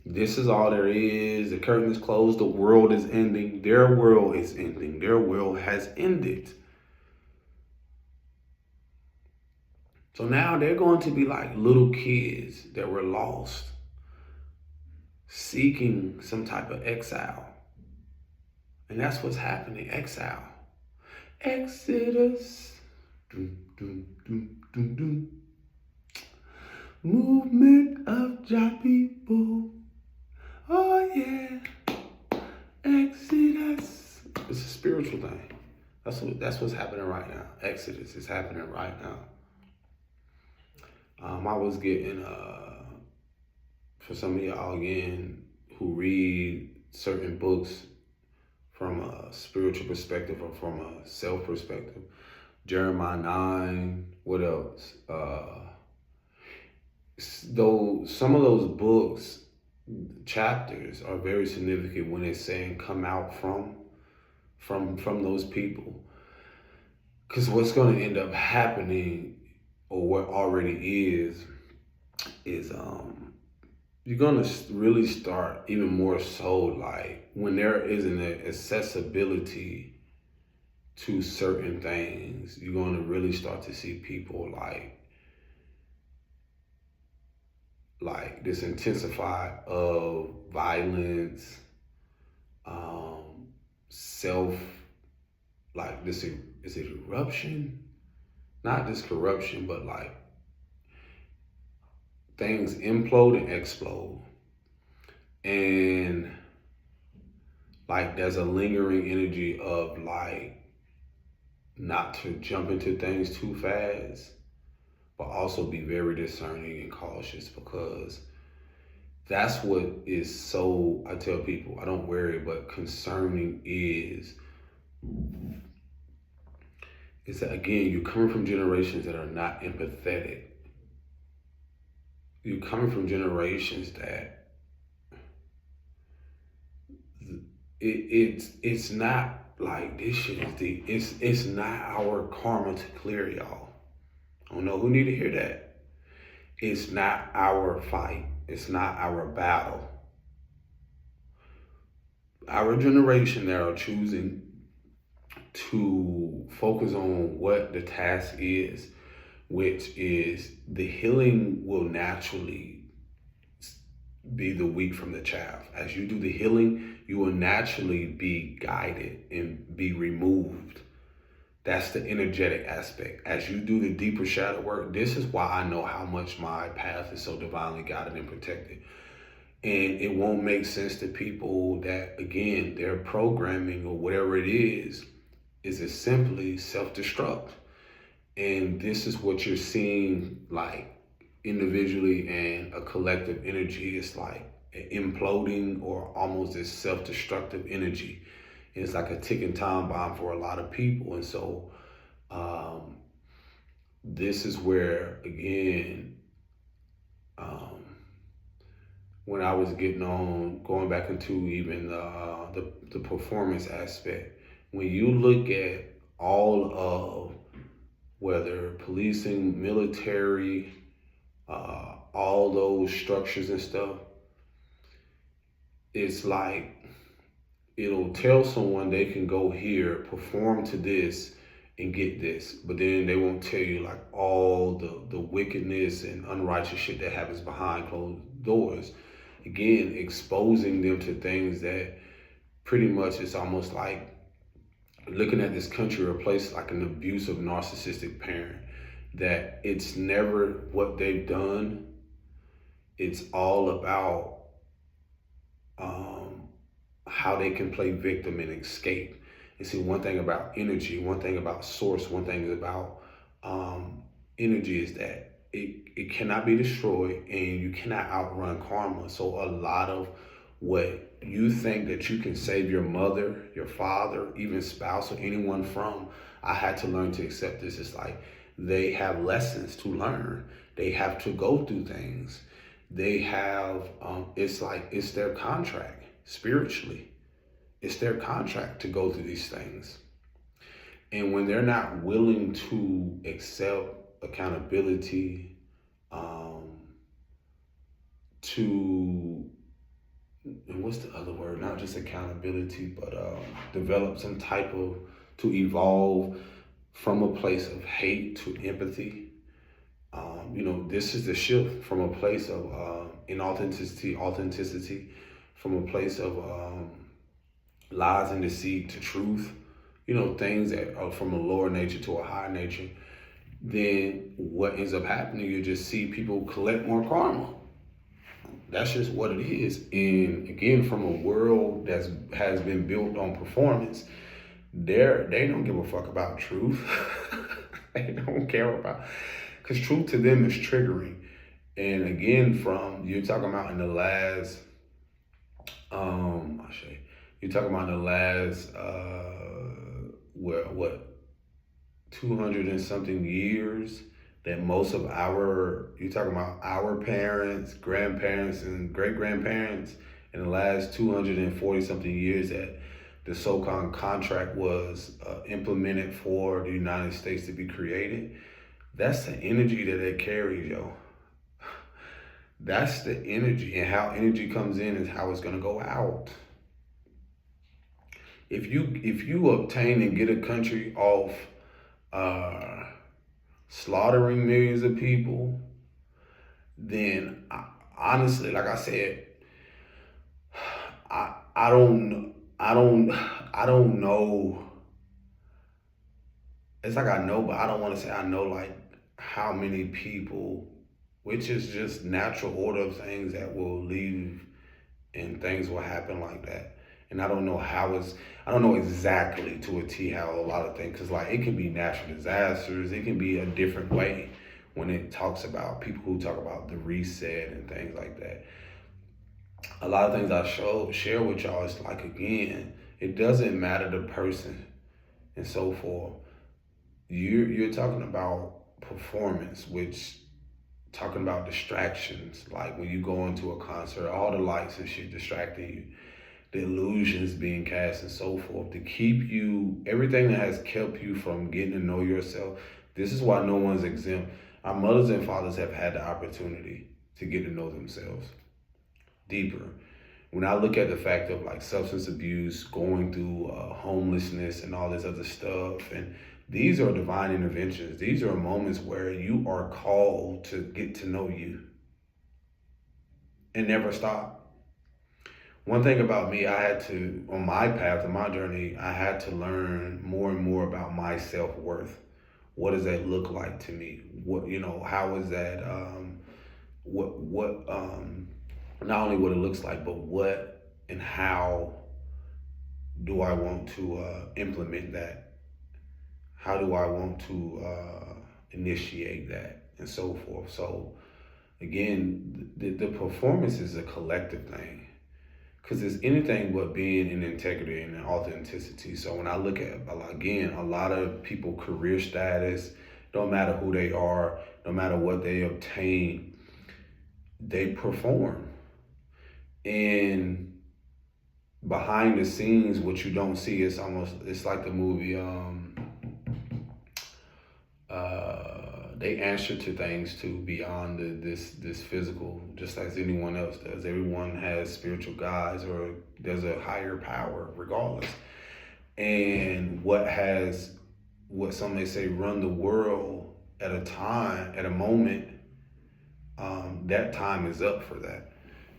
B: this is all there is. The curtain is closed. The world is ending. Their world is ending. Their world has ended. So now they're going to be like little kids that were lost, seeking some type of exile. And that's what's happening, exile. Exodus. Dun, dun, dun, dun, dun. Movement of Jah people. Oh yeah. Exodus. It's a spiritual thing. That's what's happening right now. Exodus is happening right now. I was getting, for some of y'all again, who read certain books from a spiritual perspective or from a self perspective, Jeremiah 9, what else? Though some of those books, chapters are very significant when it's saying come out from those people. Because what's going to end up happening, or what already is you're going to really start even more so like when there is an accessibility to certain things, you're going to really start to see people like like this intensify of violence, self, like this, is it eruption? Not just corruption, but like things implode and explode. And like there's a lingering energy of like not to jump into things too fast, but also be very discerning and cautious, because that's what is so, I tell people, I don't worry, but concerning is that, again, you're coming from generations that are not empathetic. You're coming from generations that it's not like this shit is deep. It's not our karma to clear, y'all. I don't know who need to hear that. It's not our fight. It's not our battle. Our generation that are choosing to focus on what the task is, which is the healing will naturally be the wheat from the chaff. As you do the healing, you will naturally be guided and be removed. That's the energetic aspect. As you do the deeper shadow work, this is why I know how much my path is so divinely guided and protected. And it won't make sense to people that, again, their programming or whatever it is as simply self-destruct. And this is what you're seeing, like individually and a collective energy. It's like imploding or almost this self-destructive energy. It's like a ticking time bomb for a lot of people. And so this is where, again, when I was getting on, going back into even the performance aspect, when you look at all of whether policing, military, all those structures and stuff, it's like it'll tell someone they can go here, perform to this, and get this, but then they won't tell you like all the wickedness and unrighteous shit that happens behind closed doors. Again, exposing them to things that pretty much it's almost like looking at this country or place like an abusive narcissistic parent, that it's never what they've done. It's all about how they can play victim and escape. And see, one thing about energy, one thing about source, one thing about energy is that it cannot be destroyed and you cannot outrun karma. So a lot of what you think that you can save your mother, your father, even spouse or anyone from, I had to learn to accept this. It's like they have lessons to learn. They have to go through things. They have, it's like, it's their contract spiritually. It's their contract to go through these things. And when they're not willing to accept accountability, and what's the other word? Not just accountability, but develop some type of, to evolve from a place of hate to empathy. This is the shift from a place of authenticity, from a place of lies and deceit to truth, things that are from a lower nature to a higher nature. Then what ends up happening, you just see people collect more karma. That's just what it is. And again, from a world that has been built on performance, they don't give a fuck about truth. They don't care about, because truth to them is triggering. And again, from you're talking about in the last, you're talking about in the last, 200 and something years, that most of you're talking about our parents, grandparents, and great-grandparents, in the last 240 something years that the SOCON contract was implemented for the United States to be created. That's the energy that it carries, yo. That's the energy, and how energy comes in is how it's gonna go out. If you obtain and get a country off slaughtering millions of people, then honestly, like I said, I don't know. It's like I know, but I don't want to say I know like how many people, which is just natural order of things that will leave and things will happen like that. And I don't know I don't know exactly to a T how a lot of things, because like it can be natural disasters, it can be a different way when it talks about people who talk about the reset and things like that. A lot of things share with y'all is like, again, it doesn't matter the person and so forth. You're talking about performance, which talking about distractions, like when you go into a concert, all the lights and shit distracting you, the illusions being cast and so forth to keep you, everything that has kept you from getting to know yourself. This is why no one's exempt. Our mothers and fathers have had the opportunity to get to know themselves deeper. When I look at the fact of like substance abuse, going through homelessness and all this other stuff, and these are divine interventions. These are moments where you are called to get to know you and never stop. One thing about me, I had to, on my path, on my journey, I had to learn more and more about my self-worth. What does that look like to me? What, how is that, not only what it looks like, but what and how do I want to implement that? How do I want to initiate that and so forth? So again, the performance is a collective thing, because it's anything but being in integrity and in authenticity. So when I look at, again, a lot of people, career status, don't matter who they are, no matter what they obtain, they perform. And behind the scenes, what you don't see is it's like the movie, they answer to things too beyond this physical, just as anyone else does. Everyone has spiritual guides, or there's a higher power regardless. And what some may say run the world at a moment, that time is up for that.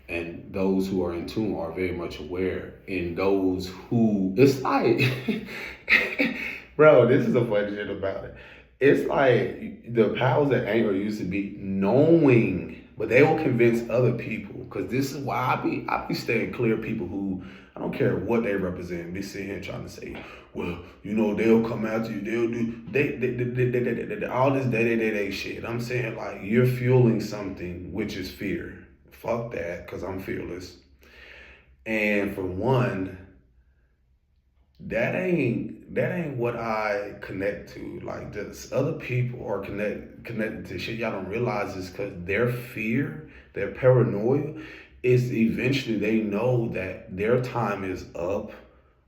B: And those who are in tune are very much aware. And those who, it's like, bro, this is the funny shit about it. It's like the powers that anger used to be knowing, but they will convince other people. Because this is why I be staying clear of people who, I don't care what they represent, be sitting here trying to say, well, they'll come after you, they'll do, they all this day shit. I'm saying, like, you're fueling something, which is fear. Fuck that, because I'm fearless. And for one, that ain't what I connect to. Like, this other people are connected to shit y'all don't realize is because their fear, their paranoia, is eventually they know that their time is up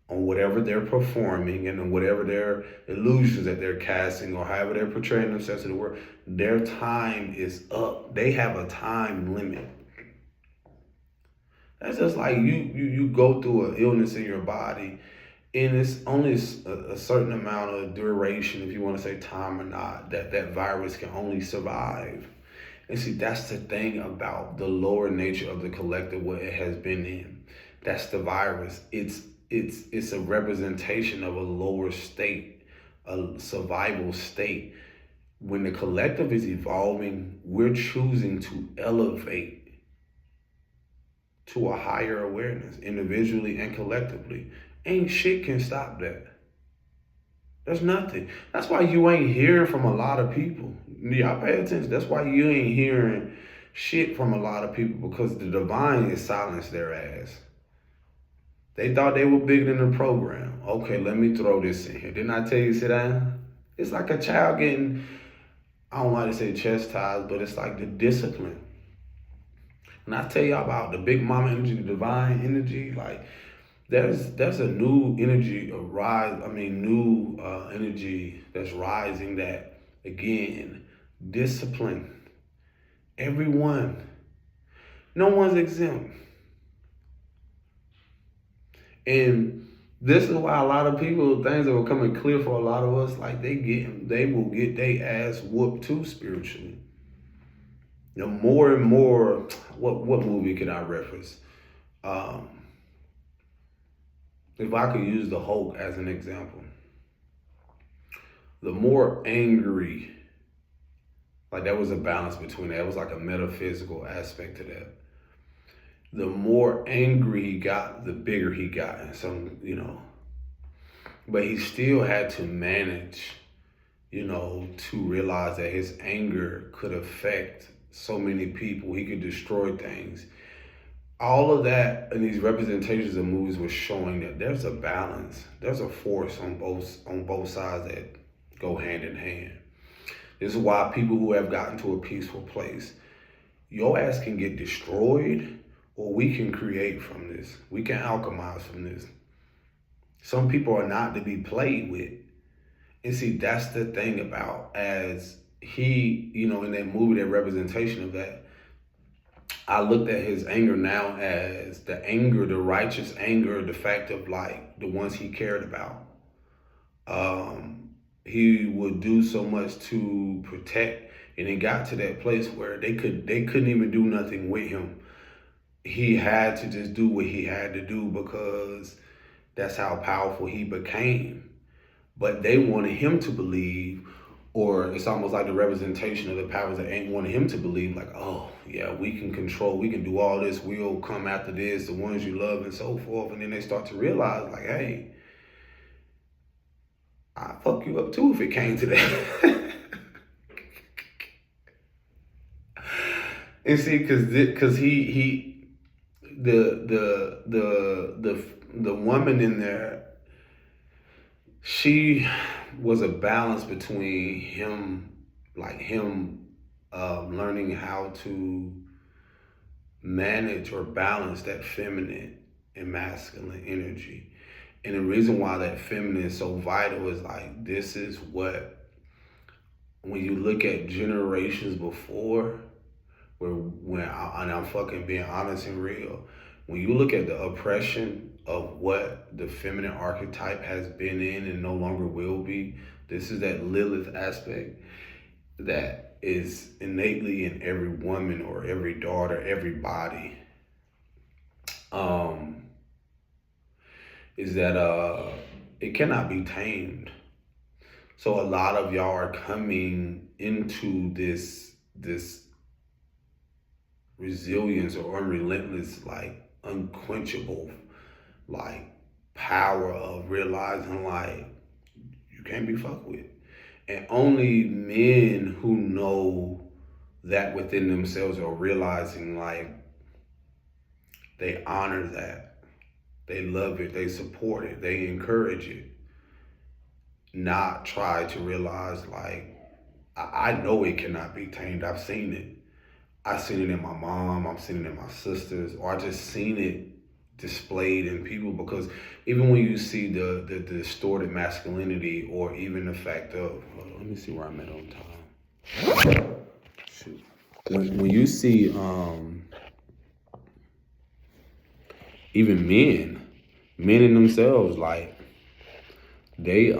B: on whatever they're performing and on whatever their illusions that they're casting or however they're portraying themselves to the world. Their time is up. They have a time limit. That's just like you go through an illness in your body, and it's only a certain amount of duration, if you want to say time or not, that virus can only survive. And see, that's the thing about the lower nature of the collective, what it has been in. That's the virus. It's a representation of a lower state, a survival state. When the collective is evolving, we're choosing to elevate to a higher awareness, individually and collectively. Ain't shit can stop that. There's nothing. That's why you ain't hearing from a lot of people. Y'all pay attention. That's why you ain't hearing shit from a lot of people, because the divine is silenced their ass. They thought they were bigger than the program. Okay, let me throw this in here. Didn't I tell you to sit down? It's like a child getting, I don't like to say chastised, but it's like the discipline. When I tell y'all about the big mama energy, the divine energy, like there's a new energy, new energy that's rising. That again, discipline. Everyone, no one's exempt, and this is why a lot of people, things that were coming clear for a lot of us, like they will get their ass whooped too spiritually. the more and more, what movie can I reference? Um, if I could use the Hulk as an example, the more angry, like that was a balance between that. It was like a metaphysical aspect to that. The more angry he got, the bigger he got. And so, but he still had to manage, to realize that his anger could affect so many people. He could destroy things. All of that in these representations of movies was showing that there's a balance. There's a force on both sides that go hand in hand. This is why people who have gotten to a peaceful place, your ass can get destroyed, or we can create from this. We can alchemize from this. Some people are not to be played with. And see, that's the thing about, as he, in that movie, that representation of that, I looked at his anger now as the anger, the righteous anger, the fact of like the ones he cared about. He would do so much to protect, and it got to that place where they couldn't even do nothing with him. He had to just do what he had to do because that's how powerful he became. But they wanted him to believe, or it's almost like the representation of the powers that ain't wanted him to believe, like, oh yeah, we can control, we can do all this, we'll come after this, the ones you love and so forth. And then they start to realize, like, hey, I'll fuck you up too if it came to that. And see, cause the woman in there, she was a balance between him learning how to manage or balance that feminine and masculine energy. And the reason why that feminine is so vital is like, this is what, when you look at generations before, and I'm fucking being honest and real, when you look at the oppression of what the feminine archetype has been in and no longer will be, this is that Lilith aspect that is innately in every woman or every daughter, everybody. Is that it cannot be tamed. So a lot of y'all are coming into this resilience or unrelentless, like unquenchable, like power of realizing like you can't be fucked with. And only men who know that within themselves are realizing like they honor that. They love it, they support it, they encourage it. Not try to realize like, I know it cannot be tamed. I've seen it. I've seen it in my mom, I've seen it in my sisters, or I just seen it displayed in people, because even when you see the distorted masculinity, or even the fact of, let me see where I'm at on time. Shoot. When you see even men in themselves, like they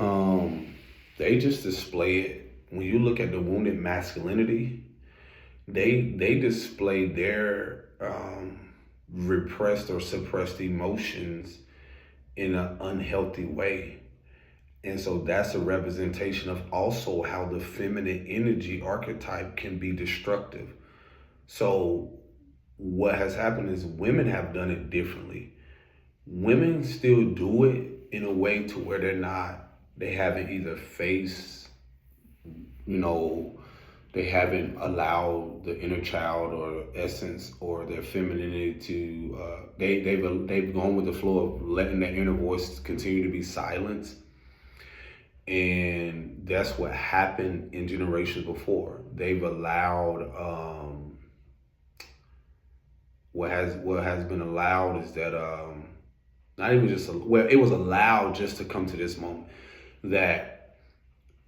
B: just display it. When you look at the wounded masculinity, they display their repressed or suppressed emotions in an unhealthy way. And so that's a representation of also how the feminine energy archetype can be destructive. So what has happened is women have done it differently. Women still do it in a way to where they haven't either faced, they haven't allowed the inner child or essence or their femininity to, they've gone with the flow of letting that inner voice continue to be silenced. And that's what happened in generations before. They've allowed, what has been allowed is that, not even just, it was allowed just to come to this moment, that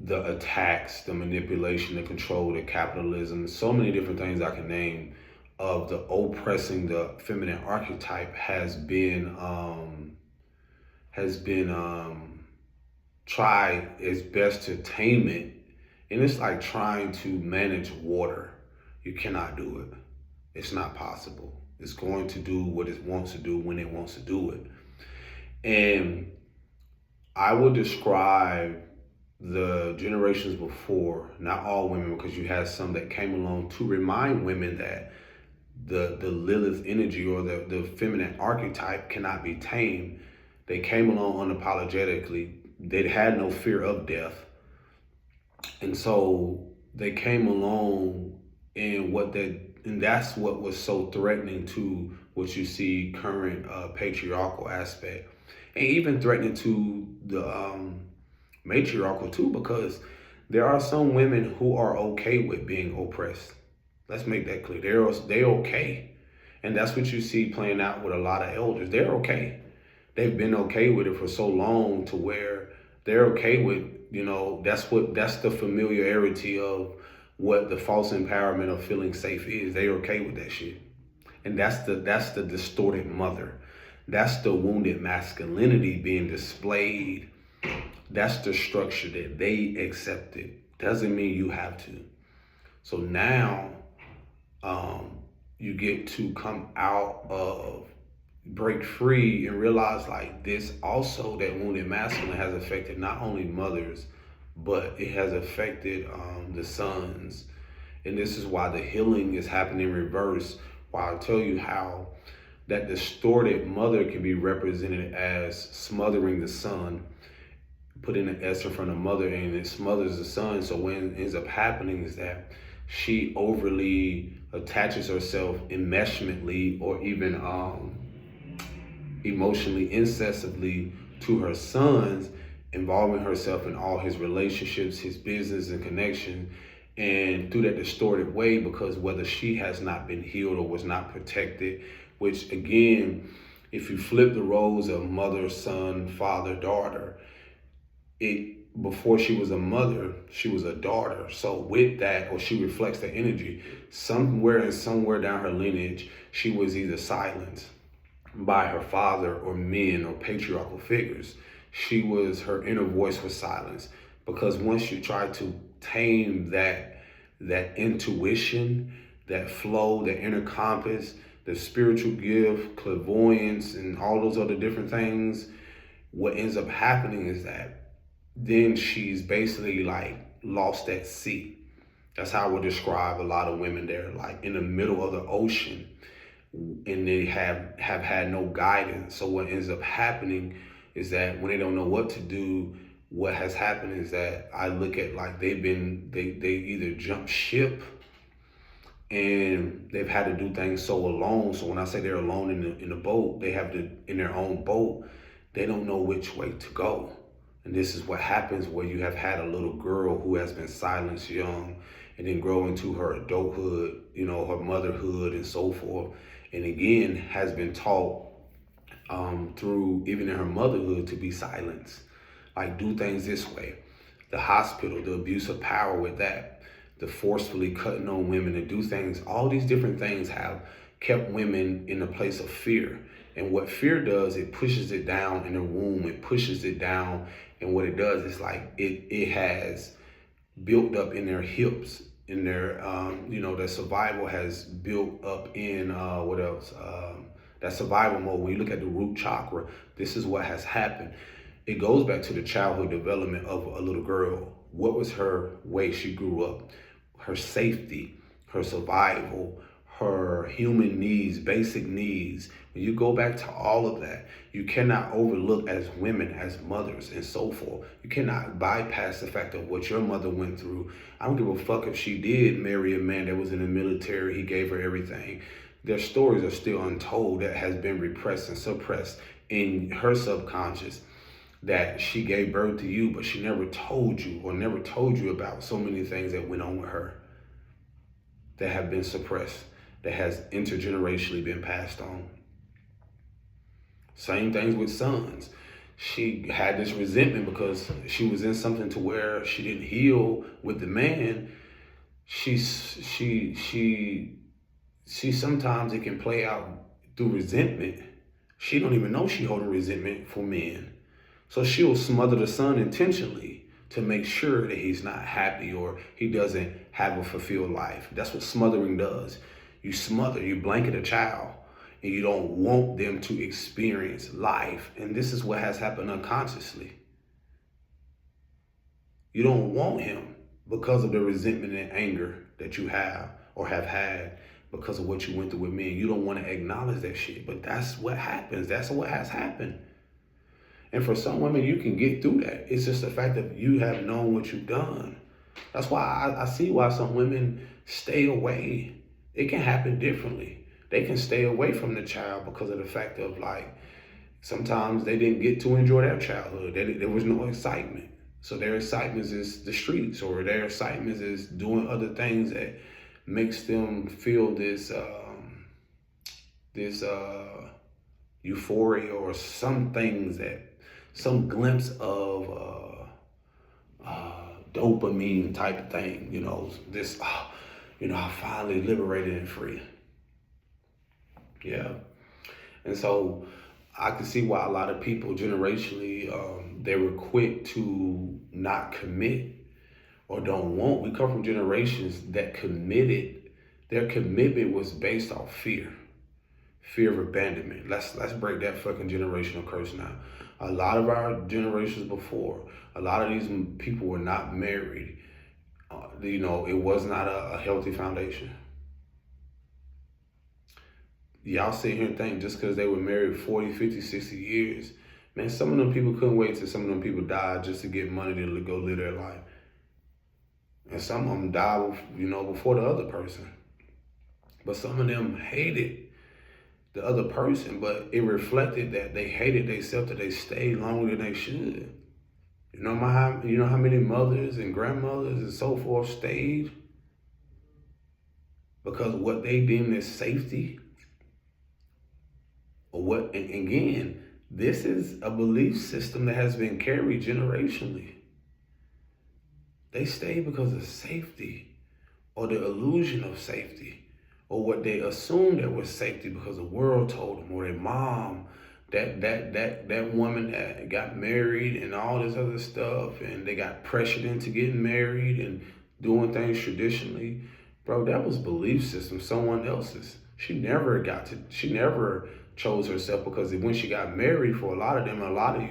B: the attacks, the manipulation, the control, the capitalism, so many different things I can name of the oppressing the feminine archetype has been tried its best to tame it. And it's like trying to manage water. You cannot do it. It's not possible. It's going to do what it wants to do when it wants to do it. And I would describe the generations before, not all women, because you had some that came along to remind women that the Lilith energy or the feminine archetype cannot be tamed. They came along unapologetically. They had no fear of death. And so they came along and that's what was so threatening to what you see current patriarchal aspect, and even threatening to the matriarchal too, because there are some women who are okay with being oppressed. Let's make that clear. They're okay, and that's what you see playing out with a lot of elders. They're okay. They've been okay with it for so long to where they're okay with, that's the familiarity of what the false empowerment of feeling safe is. They're okay with that shit. And that's the distorted mother. That's the wounded masculinity being displayed. That's the structure that they accepted. Doesn't mean you have to. So now you get to come out of, break free and realize like this also, that wounded masculine has affected not only mothers, but it has affected the sons. And this is why the healing is happening in reverse. Why I'll tell you how that distorted mother can be represented as smothering the son, putting an S in front of mother, and it smothers the son. So what ends up happening is that she overly attaches herself enmeshmently or even emotionally incessively to her sons, involving herself in all his relationships, his business and connection, and through that distorted way, because whether she has not been healed or was not protected, which again, if you flip the roles of mother, son, father, daughter, before she was a mother, she was a daughter. So with that, or she reflects the energy, somewhere down her lineage, she was either silenced by her father or men or patriarchal figures. Her inner voice was silenced, because once you try to tame that intuition, that flow, that inner compass, the spiritual gift, clairvoyance, and all those other different things, what ends up happening is that then she's basically like lost at sea. That's how I would describe a lot of women. They're like in the middle of the ocean, and they have had no guidance. So what ends up happening is that when they don't know what to do, what has happened is that I look at like they either jump ship and they've had to do things so alone. So when I say they're alone in the boat, they have to, in their own boat, they don't know which way to go. And this is what happens where you have had a little girl who has been silenced young and then grow into her adulthood, her motherhood and so forth. And again, has been taught through even in her motherhood to be silenced. Like, do things this way. The hospital, the abuse of power with that, the forcefully cutting on women to do things, all these different things have kept women in a place of fear. And what fear does, it pushes it down in the womb, it pushes it down. And what it does is like, it has built up in their hips, in their, their survival has built up in, that survival mode. When you look at the root chakra, this is what has happened. It goes back to the childhood development of a little girl. What was her way she grew up? Her safety, her survival, her human needs, basic needs. When you go back to all of that, you cannot overlook as women, as mothers and so forth. You cannot bypass the fact of what your mother went through. I don't give a fuck if she did marry a man that was in the military, he gave her everything. Their stories are still untold that has been repressed and suppressed in her subconscious, that she gave birth to you, but she never told you about so many things that went on with her that have been suppressed, that has intergenerationally been passed on. Same things with sons. She had this resentment because she was in something to where she didn't heal with the man. She sometimes it can play out through resentment. She don't even know she holding resentment for men. So she'll smother the son intentionally to make sure that he's not happy or he doesn't have a fulfilled life. That's what smothering does. You smother, you blanket a child, and you don't want them to experience life. And this is what has happened unconsciously. You don't want him because of the resentment and anger that you have or have had because of what you went through with me. And you don't want to acknowledge that shit. But that's what happens. That's what has happened. And for some women, you can get through that. It's just the fact that you have known what you've done. That's why I see why some women stay away. It can happen differently. They can stay away from the child because of the fact of, like, sometimes they didn't get to enjoy their childhood. There was no excitement. So their excitement is the streets, or their excitement is doing other things that makes them feel this euphoria, or some things that, some glimpse of dopamine type of thing, this, I finally liberated and free. Yeah. And so I can see why a lot of people generationally, they were quick to not commit or don't want. We come from generations that committed. Their commitment was based off fear of abandonment. Let's break that fucking generational curse now. A lot of our generations before, a lot of these people were not married. It was not a healthy foundation. Y'all sit here and think just because they were married 40, 50, 60 years, man, some of them people couldn't wait till some of them people died just to get money to go live their life. And some of them died, before the other person. But some of them hated the other person, but it reflected that they hated themselves, that they stayed longer than they should. You know how many mothers and grandmothers and so forth stayed? Because what they deemed as safety, or what, and again, this is a belief system that has been carried generationally. They stay because of safety, or the illusion of safety, or what they assumed that was safety because the world told them, or their mom, that woman that got married and all this other stuff, and they got pressured into getting married and doing things traditionally. Bro, that was belief system, someone else's. She never chose herself, because when she got married, for a lot of them, a lot of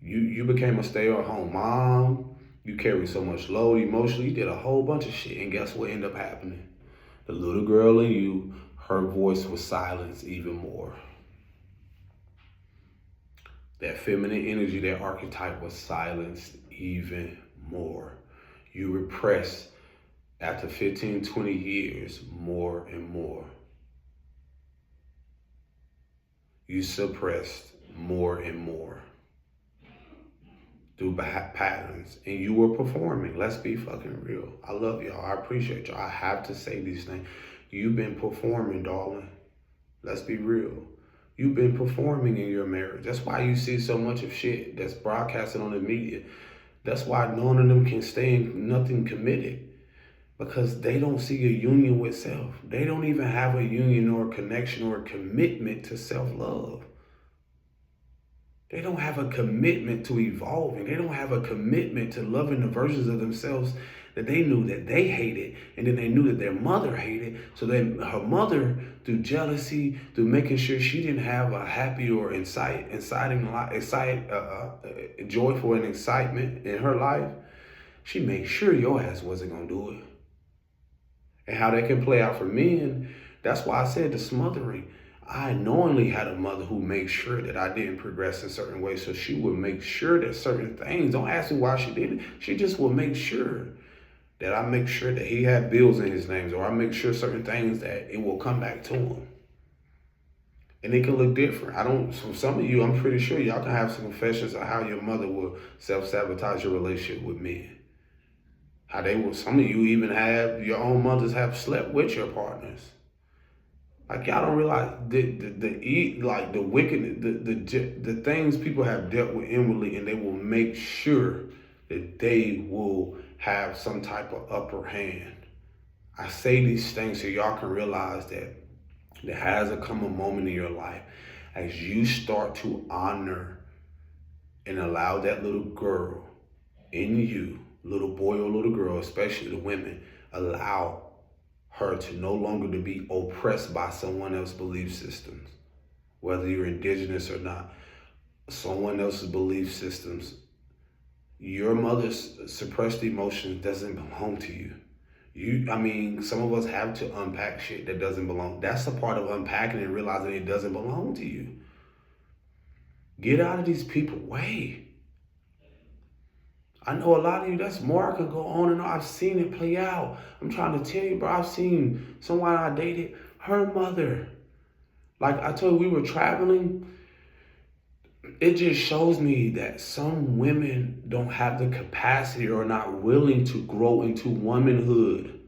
B: you became a stay-at-home mom. You carried so much load emotionally. You did a whole bunch of shit, and guess what ended up happening? The little girl in you, her voice was silenced even more. That feminine energy, that archetype was silenced even more. You repressed after 15, 20 years more and more. You suppressed more and more through patterns, and you were performing. Let's be fucking real. I love y'all. I appreciate y'all. I have to say these things. You've been performing, darling. Let's be real. You've been performing in your marriage. That's why you see so much of shit that's broadcasted on the media. That's why none of them can stay in nothing committed, because they don't see a union with self. They don't even have a union or a connection or a commitment to self-love. They don't have a commitment to evolving. They don't have a commitment to loving the versions of themselves that they knew that they hated, and then they knew that their mother hated. So then her mother, through jealousy, through making sure she didn't have a happy or joyful and excitement in her life, she made sure your ass wasn't gonna do it. And how that can play out for men, that's why I said the smothering. I knowingly had a mother who made sure that I didn't progress in certain ways. So she would make sure that certain things, don't ask me why she did it, she just would make sure that I make sure that he had bills in his names, or I make sure certain things that it will come back to him. And it can look different. For some of you, I'm pretty sure y'all can have some confessions of how your mother will self-sabotage your relationship with men. How some of you even have, your own mothers have slept with your partners. Like, y'all don't realize the wicked, the things people have dealt with inwardly, and they will make sure that they will have some type of upper hand. I say these things so y'all can realize that there has come a moment in your life as you start to honor and allow that little girl in you, little boy or little girl, especially the women, allow her to no longer to be oppressed by someone else's belief systems, whether you're indigenous or not, someone else's belief systems. Your mother's suppressed emotions doesn't belong to you. Some of us have to unpack shit that doesn't belong. That's a part of unpacking and realizing it doesn't belong to you. Get out of these people's way. I know a lot of you, that's more I could go on and on. I've seen it play out. I'm trying to tell you, bro, I've seen someone I dated, her mother. Like I told you, we were traveling. It just shows me that some women don't have the capacity or are not willing to grow into womanhood.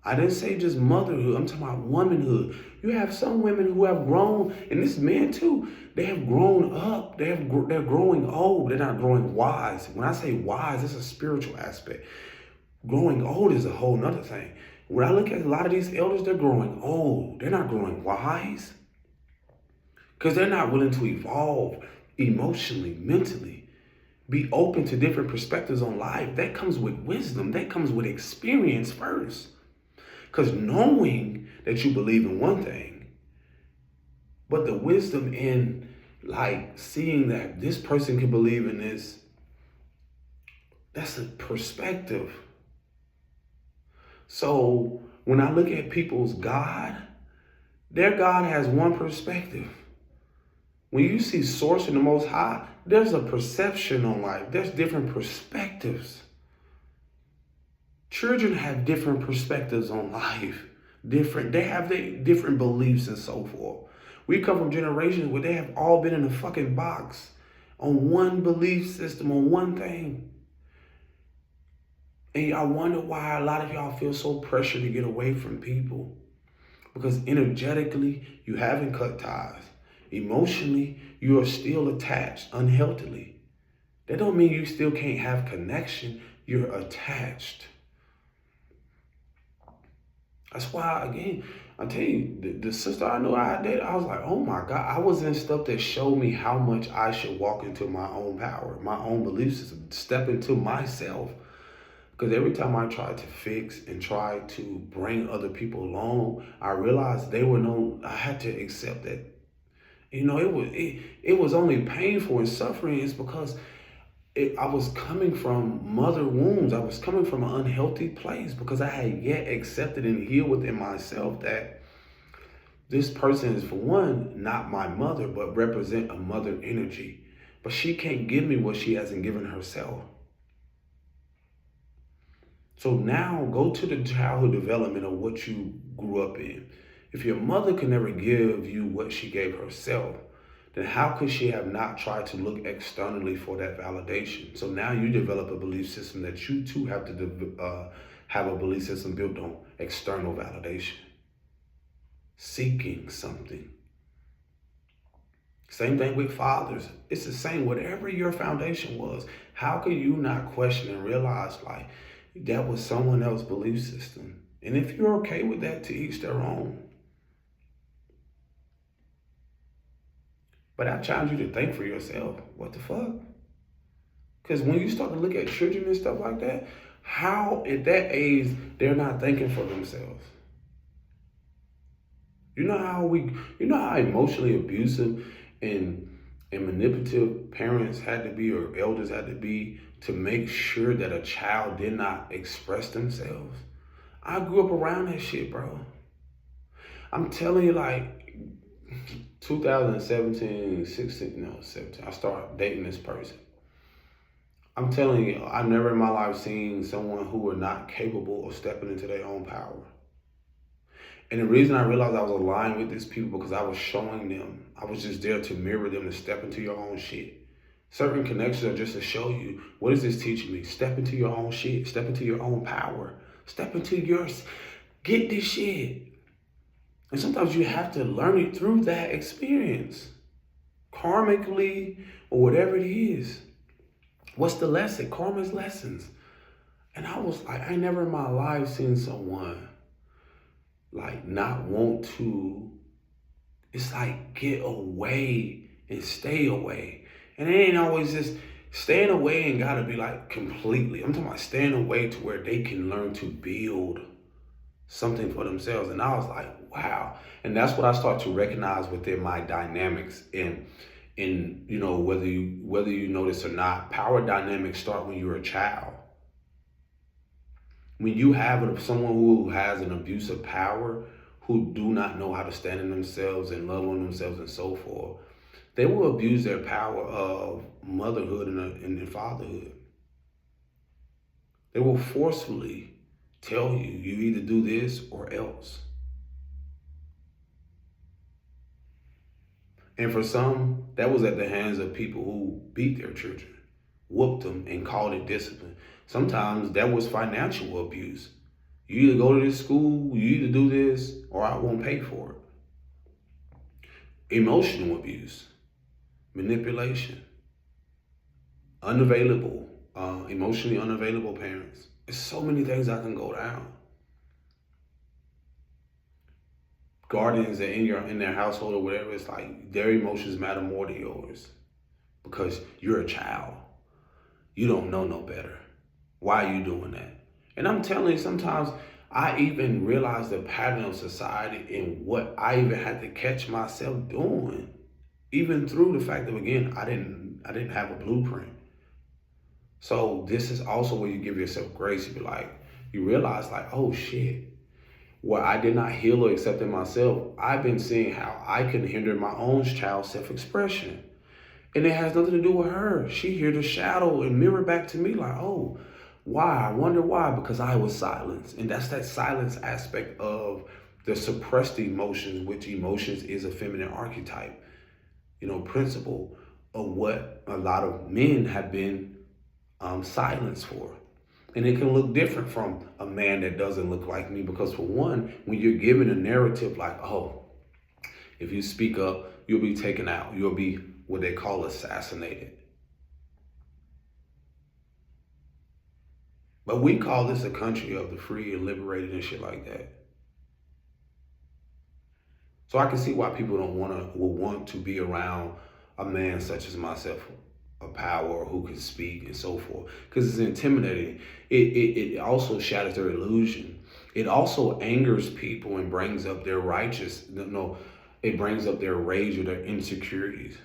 B: I didn't say just motherhood. I'm talking about womanhood. You have some women who have grown, and this men too, they have grown up. They're growing old. They're not growing wise. When I say wise, it's a spiritual aspect. Growing old is a whole nother thing. When I look at a lot of these elders, they're growing old. They're not growing wise because they're not willing to evolve emotionally, mentally, be open to different perspectives on life. That comes with wisdom. That comes with experience first. Because knowing that you believe in one thing, but the wisdom in like seeing that this person can believe in this, that's a perspective. So when I look at people's God, their God has one perspective. When you see Source in the Most High, there's a perception on life. There's different perspectives. Children have different perspectives on life. They have their different beliefs and so forth. We come from generations where they have all been in a fucking box on one belief system, on one thing. And I wonder why a lot of y'all feel so pressured to get away from people. Because energetically, you haven't cut ties. Emotionally, you are still attached unhealthily. That don't mean you still can't have connection. You're attached. That's why, again, I tell you, the sister I knew I dated, I was like, oh my God, I was in stuff that showed me how much I should walk into my own power, my own belief system, step into myself. Because every time I tried to fix and try to bring other people along, I realized I had to accept that. You know, it was only painful and suffering. It's because I was coming from mother wounds. I was coming from an unhealthy place because I had yet accepted and healed within myself that this person is, for one, not my mother, but represent a mother energy. But she can't give me what she hasn't given herself. So now go to the childhood development of what you grew up in. If your mother could never give you what she gave herself, then how could she have not tried to look externally for that validation? So now you develop a belief system that you too have to have a belief system built on external validation, seeking something. Same thing with fathers. It's the same. Whatever your foundation was, how could you not question and realize like that was someone else's belief system? And if you're okay with that, to each their own. But I challenge you to think for yourself. What the fuck? Because when you start to look at children and stuff like that, how at that age they're not thinking for themselves? You know how emotionally abusive and manipulative parents had to be, or elders had to be, to make sure that a child did not express themselves? I grew up around that shit, bro. I'm telling you, like 2017, 17, I started dating this person. I'm telling you, I've never in my life seen someone who were not capable of stepping into their own power. And the reason I realized I was aligned with these people because I was showing them, I was just there to mirror them, to step into your own shit. Certain connections are just to show you, what is this teaching me? Step into your own shit, step into your own power, step into yours, get this shit. And sometimes you have to learn it through that experience, karmically or whatever it is. What's the lesson? Karma's lessons. And I was like, I never in my life seen someone like not want to, it's like get away and stay away. And it ain't always just Staying away ain't gotta be like completely. I'm talking about staying away to where they can learn to build something for themselves. And I was like, wow. And that's what I start to recognize within my dynamics. In whether you notice or not, power dynamics start when you're a child. When you have someone who has an abuse of power, who do not know how to stand in themselves and love on themselves and so forth, they will abuse their power of motherhood and fatherhood. They will forcefully tell you, you either do this or else. And for some, that was at the hands of people who beat their children, whooped them, and called it discipline. Sometimes that was financial abuse. You either go to this school, you either do this, or I won't pay for it. Emotional abuse, manipulation, unavailable, emotionally unavailable parents. There's so many things that can go down. Guardians that in their household or whatever, it's like their emotions matter more to yours because you're a child. You don't know no better. Why are you doing that? And I'm telling you, sometimes I even realize the pattern of society and what I even had to catch myself doing, even through the fact that, again, I didn't have a blueprint. So this is also where you give yourself grace. You realize like, oh shit, what I did not heal or accept in myself, I've been seeing how I can hinder my own child's self-expression. And it has nothing to do with her. She here to shadow and mirror back to me like, oh, why? I wonder why, because I was silenced. And that's that silence aspect of the suppressed emotions, which emotions is a feminine archetype, principle of what a lot of men have been silenced for. And it can look different from a man that doesn't look like me, because for one, when you're given a narrative like, oh, if you speak up, you'll be taken out. You'll be what they call assassinated. But we call this a country of the free and liberated and shit like that. So I can see why people will want to be around a man such as myself, a power who can speak and so forth, because it's intimidating. It also shatters their illusion. It also angers people and brings up their it brings up their rage or their insecurities.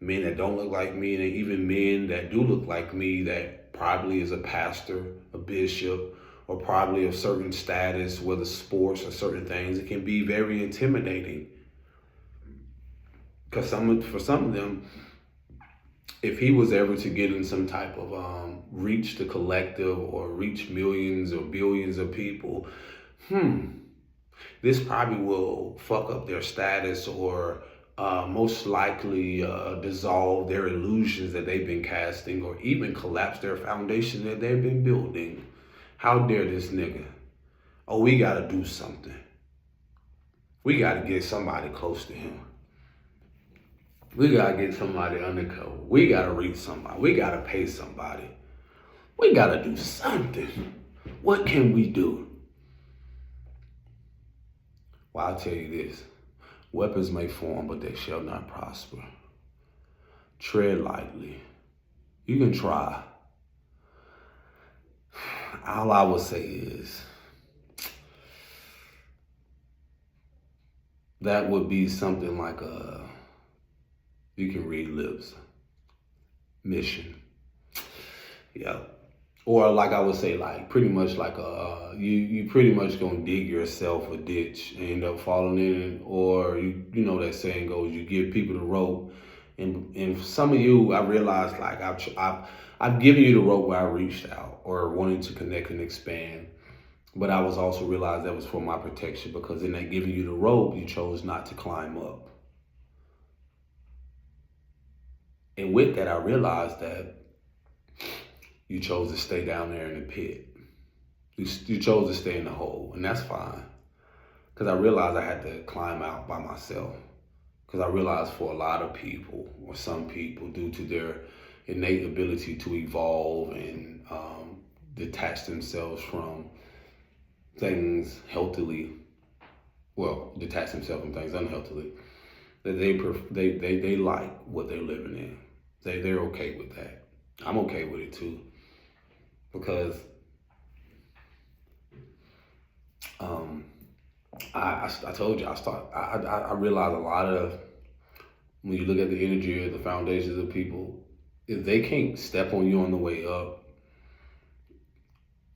B: Men that don't look like me, and even men that do look like me that probably is a pastor, a bishop, or probably of certain status, whether sports or certain things, it can be very intimidating. Because for some of them, if he was ever to get in some type of reach the collective or reach millions or billions of people, this probably will fuck up their status or most likely dissolve their illusions that they've been casting, or even collapse their foundation that they've been building. How dare this nigga? Oh, we gotta do something. We gotta get somebody close to him. We gotta get somebody undercover. We gotta reach somebody. We gotta pay somebody. We gotta do something. What can we do? Well, I'll tell you this. Weapons may form, but they shall not prosper. Tread lightly. You can try. All I would say is that would be something like you can read lips. Mission. Yeah. Or like I would say, like pretty much like you pretty much gonna dig yourself a ditch and end up falling in, or you know that saying goes, you give people the rope, and for some of you, I realized like I've given you the rope where I reached out or wanted to connect and expand, but I was also realized that was for my protection, because in that giving you the rope, you chose not to climb up. And with that, I realized that you chose to stay down there in the pit. You chose to stay in the hole, and that's fine. Because I realized I had to climb out by myself. Because I realized for a lot of people, or some people, due to their innate ability to evolve and detach themselves from things healthily, detach themselves from things unhealthily, that they like what they're living in. They're okay with that. I'm okay with it too, because um, I told you I realize a lot of, when you look at the energy or the foundations of people, if they can't step on you on the way up,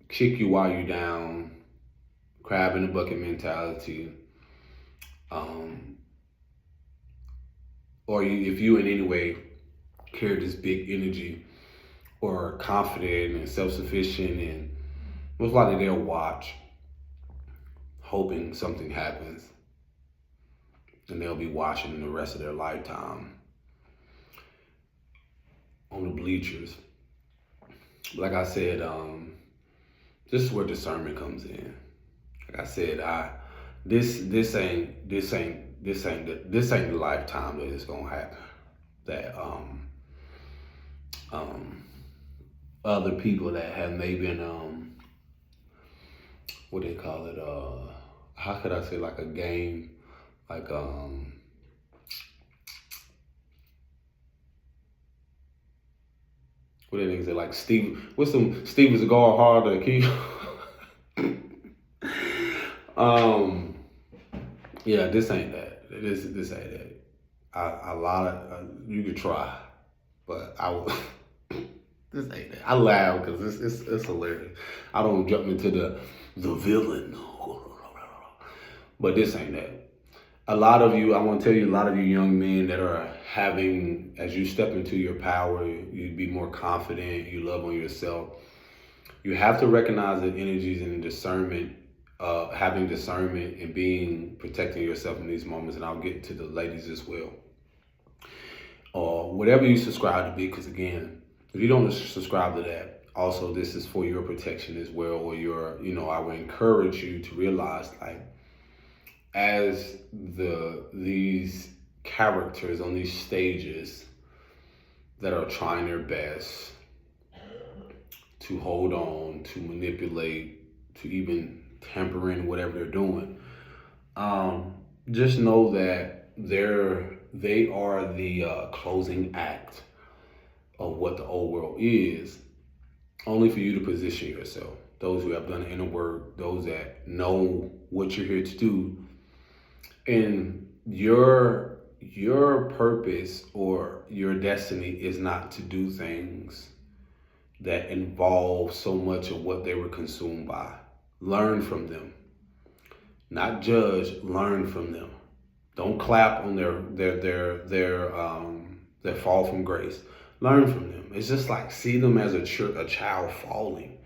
B: kick you while you're down, crab in the bucket mentality, um, or if you in any way carry this big energy or confident and self-sufficient, and most likely they'll watch, hoping something happens, and they'll be watching the rest of their lifetime on the bleachers. Like I said, this is where discernment comes in. Like I said, this ain't the lifetime that it's gonna happen. That other people that have maybe been what they call it, how could I say, like a game, like what they niggas say, like what's some Steven Seagal harder key. Yeah, this ain't that. This ain't that. A lot of you could try, but I will. This ain't that. I laugh because it's hilarious. I don't jump into the villain, but this ain't that. A lot of you, I want to tell you, a lot of you young men that are having, as you step into your power, you be more confident, you love on yourself. You have to recognize the energies and discernment, having discernment and protecting yourself in these moments. And I'll get to the ladies as well. Or whatever you subscribe to be, because again, if you don't subscribe to that, also this is for your protection as well, or I would encourage you to realize, like, as these characters on these stages that are trying their best to hold on, to manipulate, to even temper in whatever they're doing, just know that they are the closing act of what the old world is, only for you to position yourself. Those who have done the inner work, those that know what you're here to do, and your purpose or your destiny is not to do things that involve so much of what they were consumed by. Learn from them. Not judge, learn from them. Don't clap on their fall from grace. Learn from them. It's just like, see them as a child falling,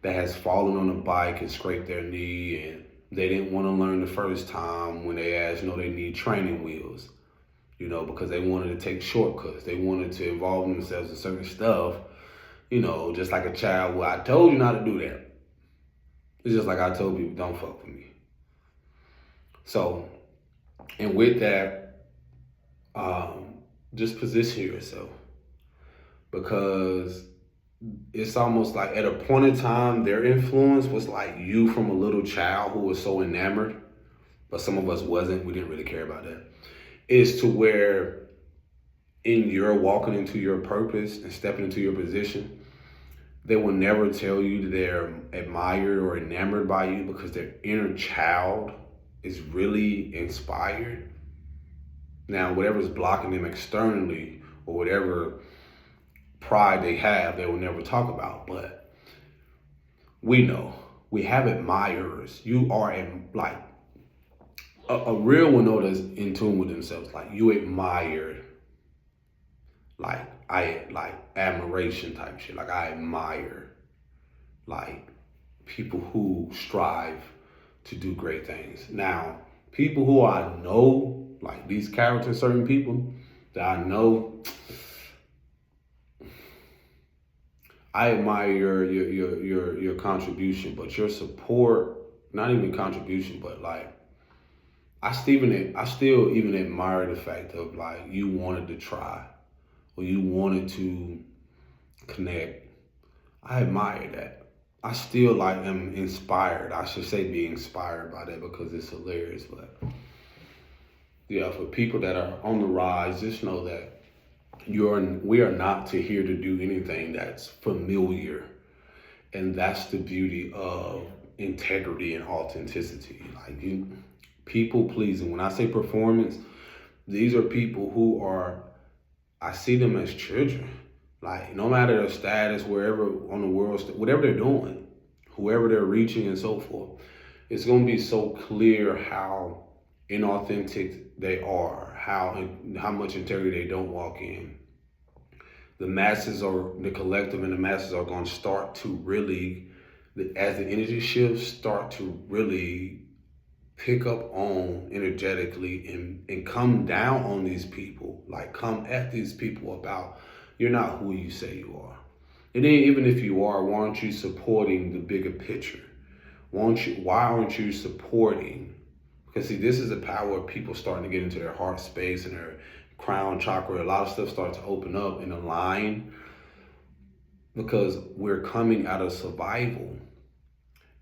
B: that has fallen on a bike and scraped their knee, and they didn't want to learn the first time when they asked, they need training wheels, because they wanted to take shortcuts. They wanted to involve themselves in certain stuff, just like a child. Well, I told you not to do that. It's just like I told people, don't fuck with me. So, and with that, just position yourself, because it's almost like at a point in time, their influence was like you from a little child who was so enamored, but some of us wasn't. We didn't really care about that. It's to where in your walking into your purpose and stepping into your position, they will never tell you that they're admired or enamored by you, because their inner child is really inspired. Now, whatever's blocking them externally, or whatever pride they have, they will never talk about. But we know, we have admirers. You are like a real one that's in tune with themselves. Like, you admire, like admiration type shit. Like, I admire like people who strive to do great things. Now, people who I know, like these characters, certain people that I know, I admire your contribution, but your support, not even contribution, but like, I still even admire the fact of like, you wanted to try, or you wanted to connect. I admire that. I still am inspired. I should say be inspired by that, because it's hilarious. But yeah, for people that are on the rise, just know that we are not to here to do anything that's familiar. And that's the beauty of integrity and authenticity. Like people pleasing. When I say performance, these are people who are, I see them as children. Like no matter their status, wherever on the world, whatever they're doing, whoever they're reaching and so forth, it's going to be so clear how inauthentic they are, how much integrity they don't walk in. The masses or the collective and the masses are going to start to really, as the energy shifts, start to really pick up on energetically and come down on these people, like come at these people about you're not who you say you are. And then even if you are, why aren't you supporting the bigger picture? Why aren't you supporting? Because see, this is the power of people starting to get into their heart space and their crown chakra. A lot of stuff starts to open up and align because we're coming out of survival.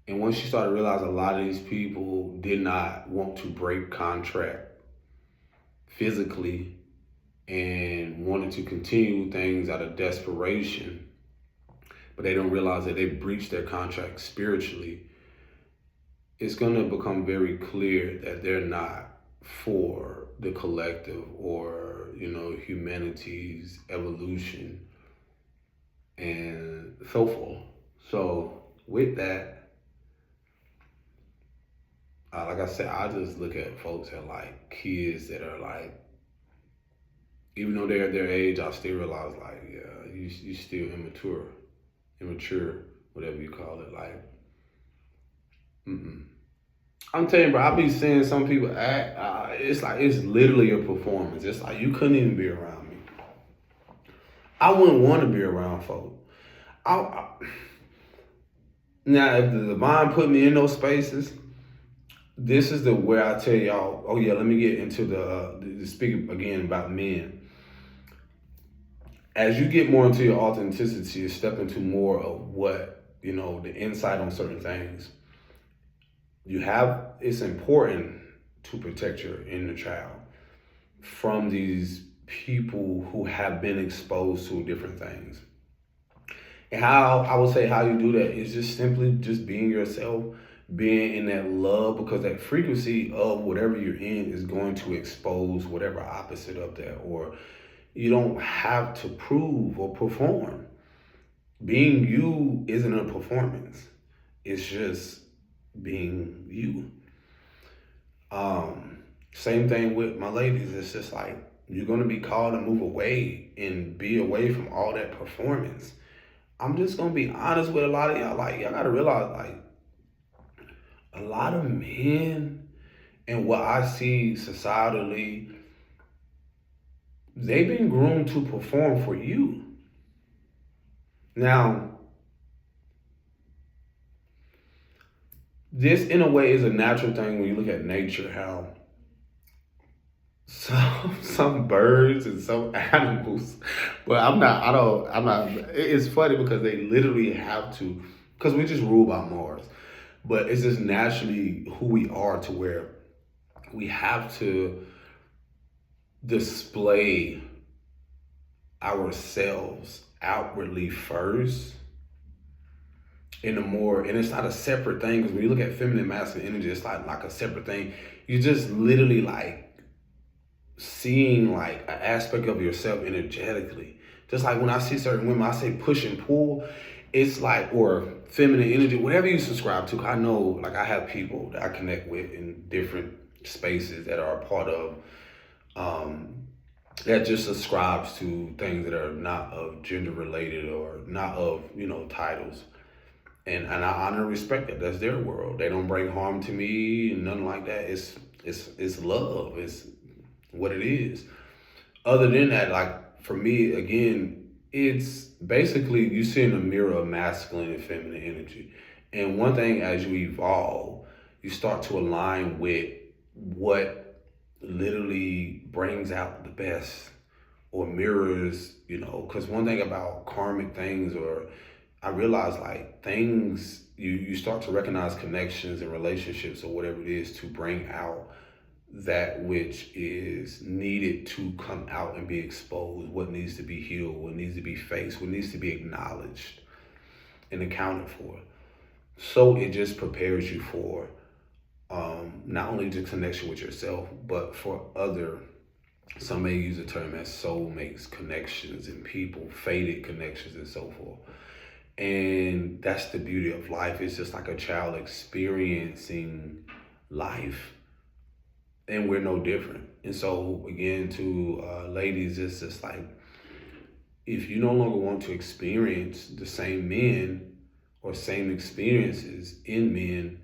B: And once you start to realize a lot of these people did not want to break contract physically and wanted to continue things out of desperation, but they don't realize that they breached their contract spiritually, it's going to become very clear that they're not for the collective or, humanity's evolution and so forth. So with that, like I said, I just look at folks that like kids that are like, even though they're their age, I still realize like, yeah, you still immature, whatever you call it. Like, I'm telling you, bro, I be seeing some people act, it's like, it's literally a performance. It's like, you couldn't even be around me. I wouldn't want to be around folks. Now, if the divine put me in those spaces, this is where I tell y'all, oh yeah, let me get into the speak again about men. As you get more into your authenticity, you step into more of what, the insight on certain things. It's important to protect your inner child from these people who have been exposed to different things. And how I would say how you do that is just simply just being yourself, being in that love, because that frequency of whatever you're in is going to expose whatever opposite of that, or you don't have to prove or perform. Being you isn't a performance. It's just being you. Same thing with my ladies. It's just like, you're going to be called to move away and be away from all that performance. I'm just going to be honest with a lot of y'all. Like, y'all got to realize, like, a lot of men and what I see societally, they've been groomed to perform for you. Now, this in a way is a natural thing when you look at nature, how some birds and some animals, but it's funny because they literally have to, because we just rule by Mars, but it's just naturally who we are, to where we have to display ourselves outwardly first and it's not a separate thing, because when you look at feminine masculine energy, it's like a separate thing. You just literally like seeing like an aspect of yourself energetically. Just like when I see certain women, I say push and pull, it's like, or feminine energy, whatever you subscribe to. I know, like, I have people that I connect with in different spaces that are a part of that just subscribes to things that are not of gender related or not of, titles. And I honor and respect that. That's their world. They don't bring harm to me and nothing like that. It's love. It's what it is. Other than that, like, for me, again, it's basically you see in a mirror of masculine and feminine energy. And one thing, as you evolve, you start to align with what literally brings out the best or mirrors, because one thing about karmic things, or I realize like things, you start to recognize connections and relationships or whatever it is to bring out that which is needed to come out and be exposed, what needs to be healed, what needs to be faced, what needs to be acknowledged and accounted for. So it just prepares you for not only the connection with yourself, but for other, some may use the term as soulmates, connections and people, fated connections and so forth. And that's the beauty of life. It's just like a child experiencing life, and we're no different. And so again, to ladies, it's just like, if you no longer want to experience the same men or same experiences in men,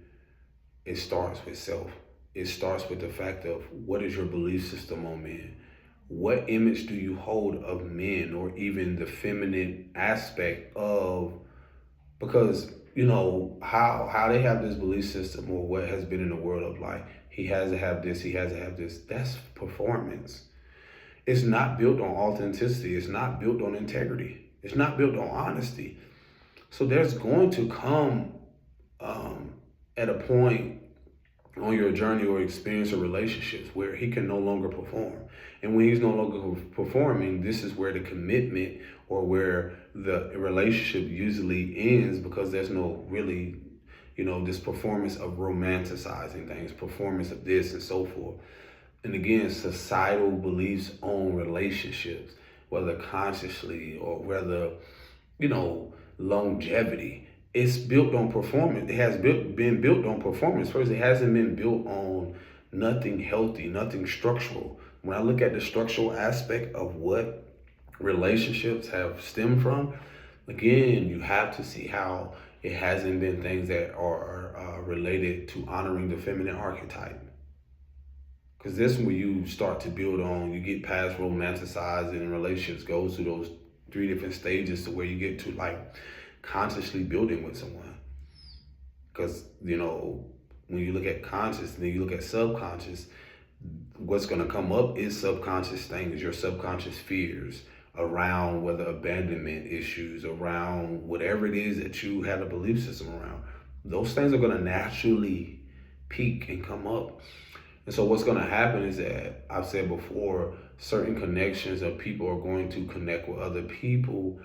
B: it starts with self. It starts with the fact of, what is your belief system on men? What image do you hold of men, or even the feminine aspect of, because how they have this belief system, or what has been in the world of like, he has to have this, he has to have this. That's performance. It's not built on authenticity. It's not built on integrity. It's not built on honesty. So there's going to come at a point on your journey or experience or relationships where he can no longer perform. And when he's no longer performing, this is where the commitment, or where the relationship usually ends, because there's no really, this performance of romanticizing things, performance of this and so forth. And again, societal beliefs on relationships, whether consciously or whether, longevity, it's built on performance. It has been built on performance first. It hasn't been built on nothing healthy, nothing structural. When I look at the structural aspect of what relationships have stemmed from, again, you have to see how it hasn't been things that are related to honoring the feminine archetype. Because this is where you start to build on, you get past romanticizing, and relationships goes through those 3 different stages to where you get to like consciously building with someone. Because, when you look at conscious and then you look at subconscious, what's going to come up is subconscious things, your subconscious fears around whether abandonment issues, around whatever it is that you have a belief system around. Those things are going to naturally peak and come up. And so what's going to happen is that, I've said before, certain connections of people are going to connect with other people,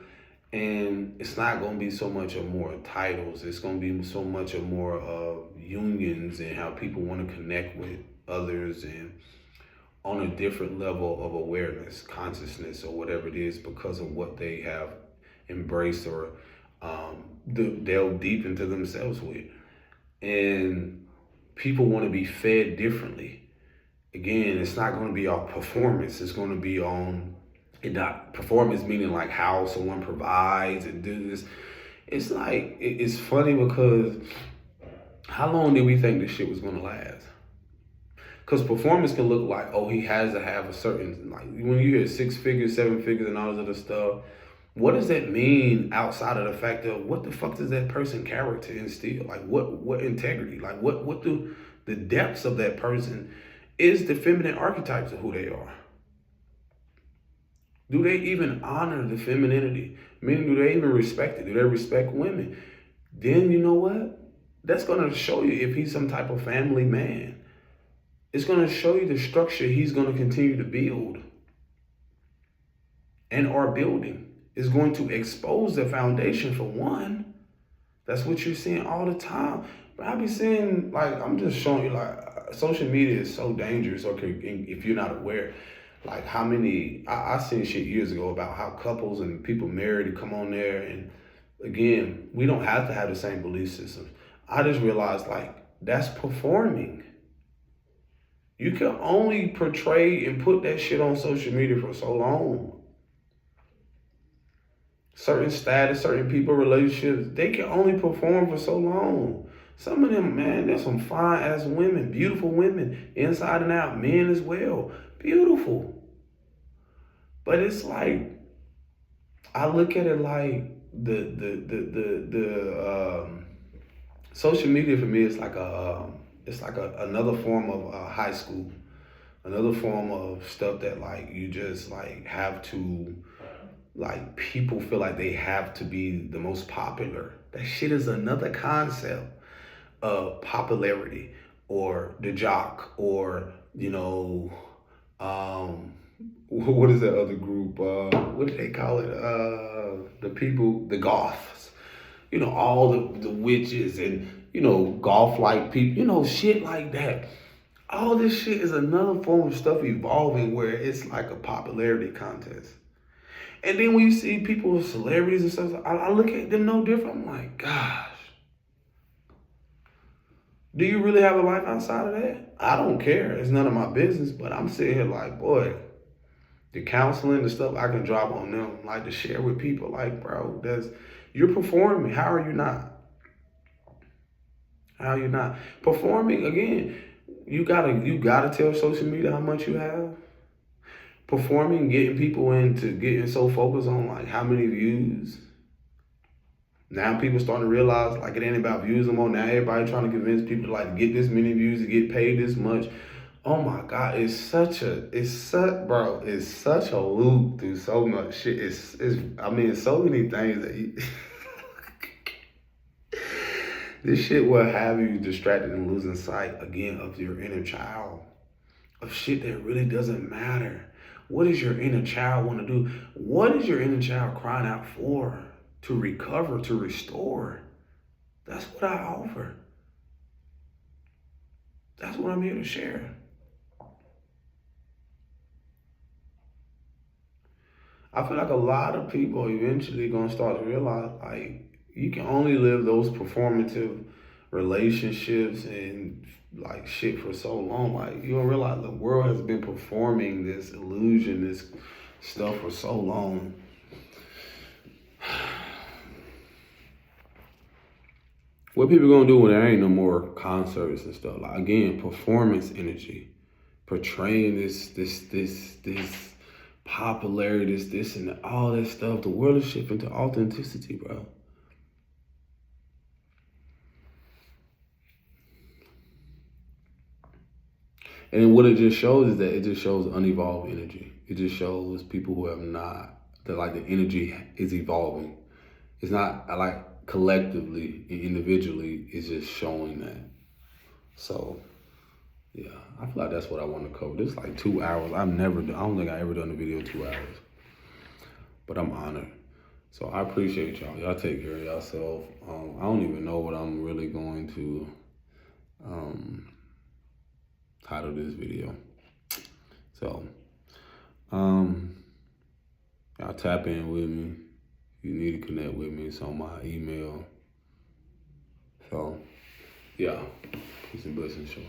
B: and it's not going to be so much of more titles. It's going to be so much of more of unions, and how people want to connect with others and on a different level of awareness, consciousness, or whatever it is, because of what they have embraced or delve deep into themselves with. And people want to be fed differently. Again, it's not going to be on performance. It's going to be on, not performance meaning like how someone provides and do this. It's like, it's funny because how long did we think this shit was going to last? Because performance can look like, oh, he has to have a certain, like when you hear 6 figures, 7 figures and all this other stuff, what does that mean outside of the fact of what the fuck does that person character instill? Like what integrity? Like what do the depths of that person is the feminine archetypes of who they are? Do they even honor the femininity? Meaning, do they even respect it? Do they respect women? Then you know what? That's going to show you if he's some type of family man. It's going to show you the structure he's going to continue to build and are building. It's going to expose the foundation for one. That's what you're seeing all the time. But I be seeing, like, I'm just showing you, like, social media is so dangerous, okay, if you're not aware. Like how many, I seen shit years ago about how couples and people married to come on there. And again, we don't have to have the same belief systems. I just realized, like, that's performing. You can only portray and put that shit on social media for so long. Certain status, certain people, relationships, they can only perform for so long. Some of them, man, there's some fine ass women, beautiful women, inside and out, men as well, beautiful. But it's like, I look at it like the social media for me is like another form of high school, another form of stuff that like you just like have to, like people feel like they have to be the most popular. That shit is another concept of popularity, or the jock, or what is that other group? What do they call it? The people, the goths. All the witches and golf like people. Shit like that. All this shit is another form of stuff evolving where it's like a popularity contest. And then when you see people with celebrities and stuff, I look at them no different. I'm like, gosh, do you really have a life outside of that? I don't care. It's none of my business. But I'm sitting here like, boy, the counseling, the stuff I can drop on them, like to share with people, like, bro, you're performing. How are you not? How are you not? Performing, again, you gotta tell social media how much you have. Performing, getting people into getting so focused on like how many views. Now people starting to realize like it ain't about views no more. Now everybody trying to convince people to like get this many views to get paid this much. Oh my God, it's such a loop through so much shit. It's so many things that this shit will have you distracted and losing sight again of your inner child, of shit that really doesn't matter. What does your inner child want to do? What is your inner child crying out for? To recover, to restore. That's what I offer. That's what I'm here to share. I feel like a lot of people eventually gonna start to realize like you can only live those performative relationships and like shit for so long. Like you don't realize the world has been performing this illusion, this stuff for so long. What people gonna do when there ain't no more concerts and stuff? Like again, performance energy, portraying this popularity, this and all that stuff. The world is shifting to authenticity, bro. And what it just shows is that it just shows unevolved energy. It just shows people who have not, that like the energy is evolving. It's not like collectively and individually, it's just showing that. So yeah, I feel like that's what I want to cover. This is like 2 hours. I don't think I ever done a video 2 hours, but I'm honored. So I appreciate y'all. Y'all take care of yourself. I don't even know what I'm really going to title this video. So y'all tap in with me. You need to connect with me. It's on my email. So yeah, peace and blessings, y'all.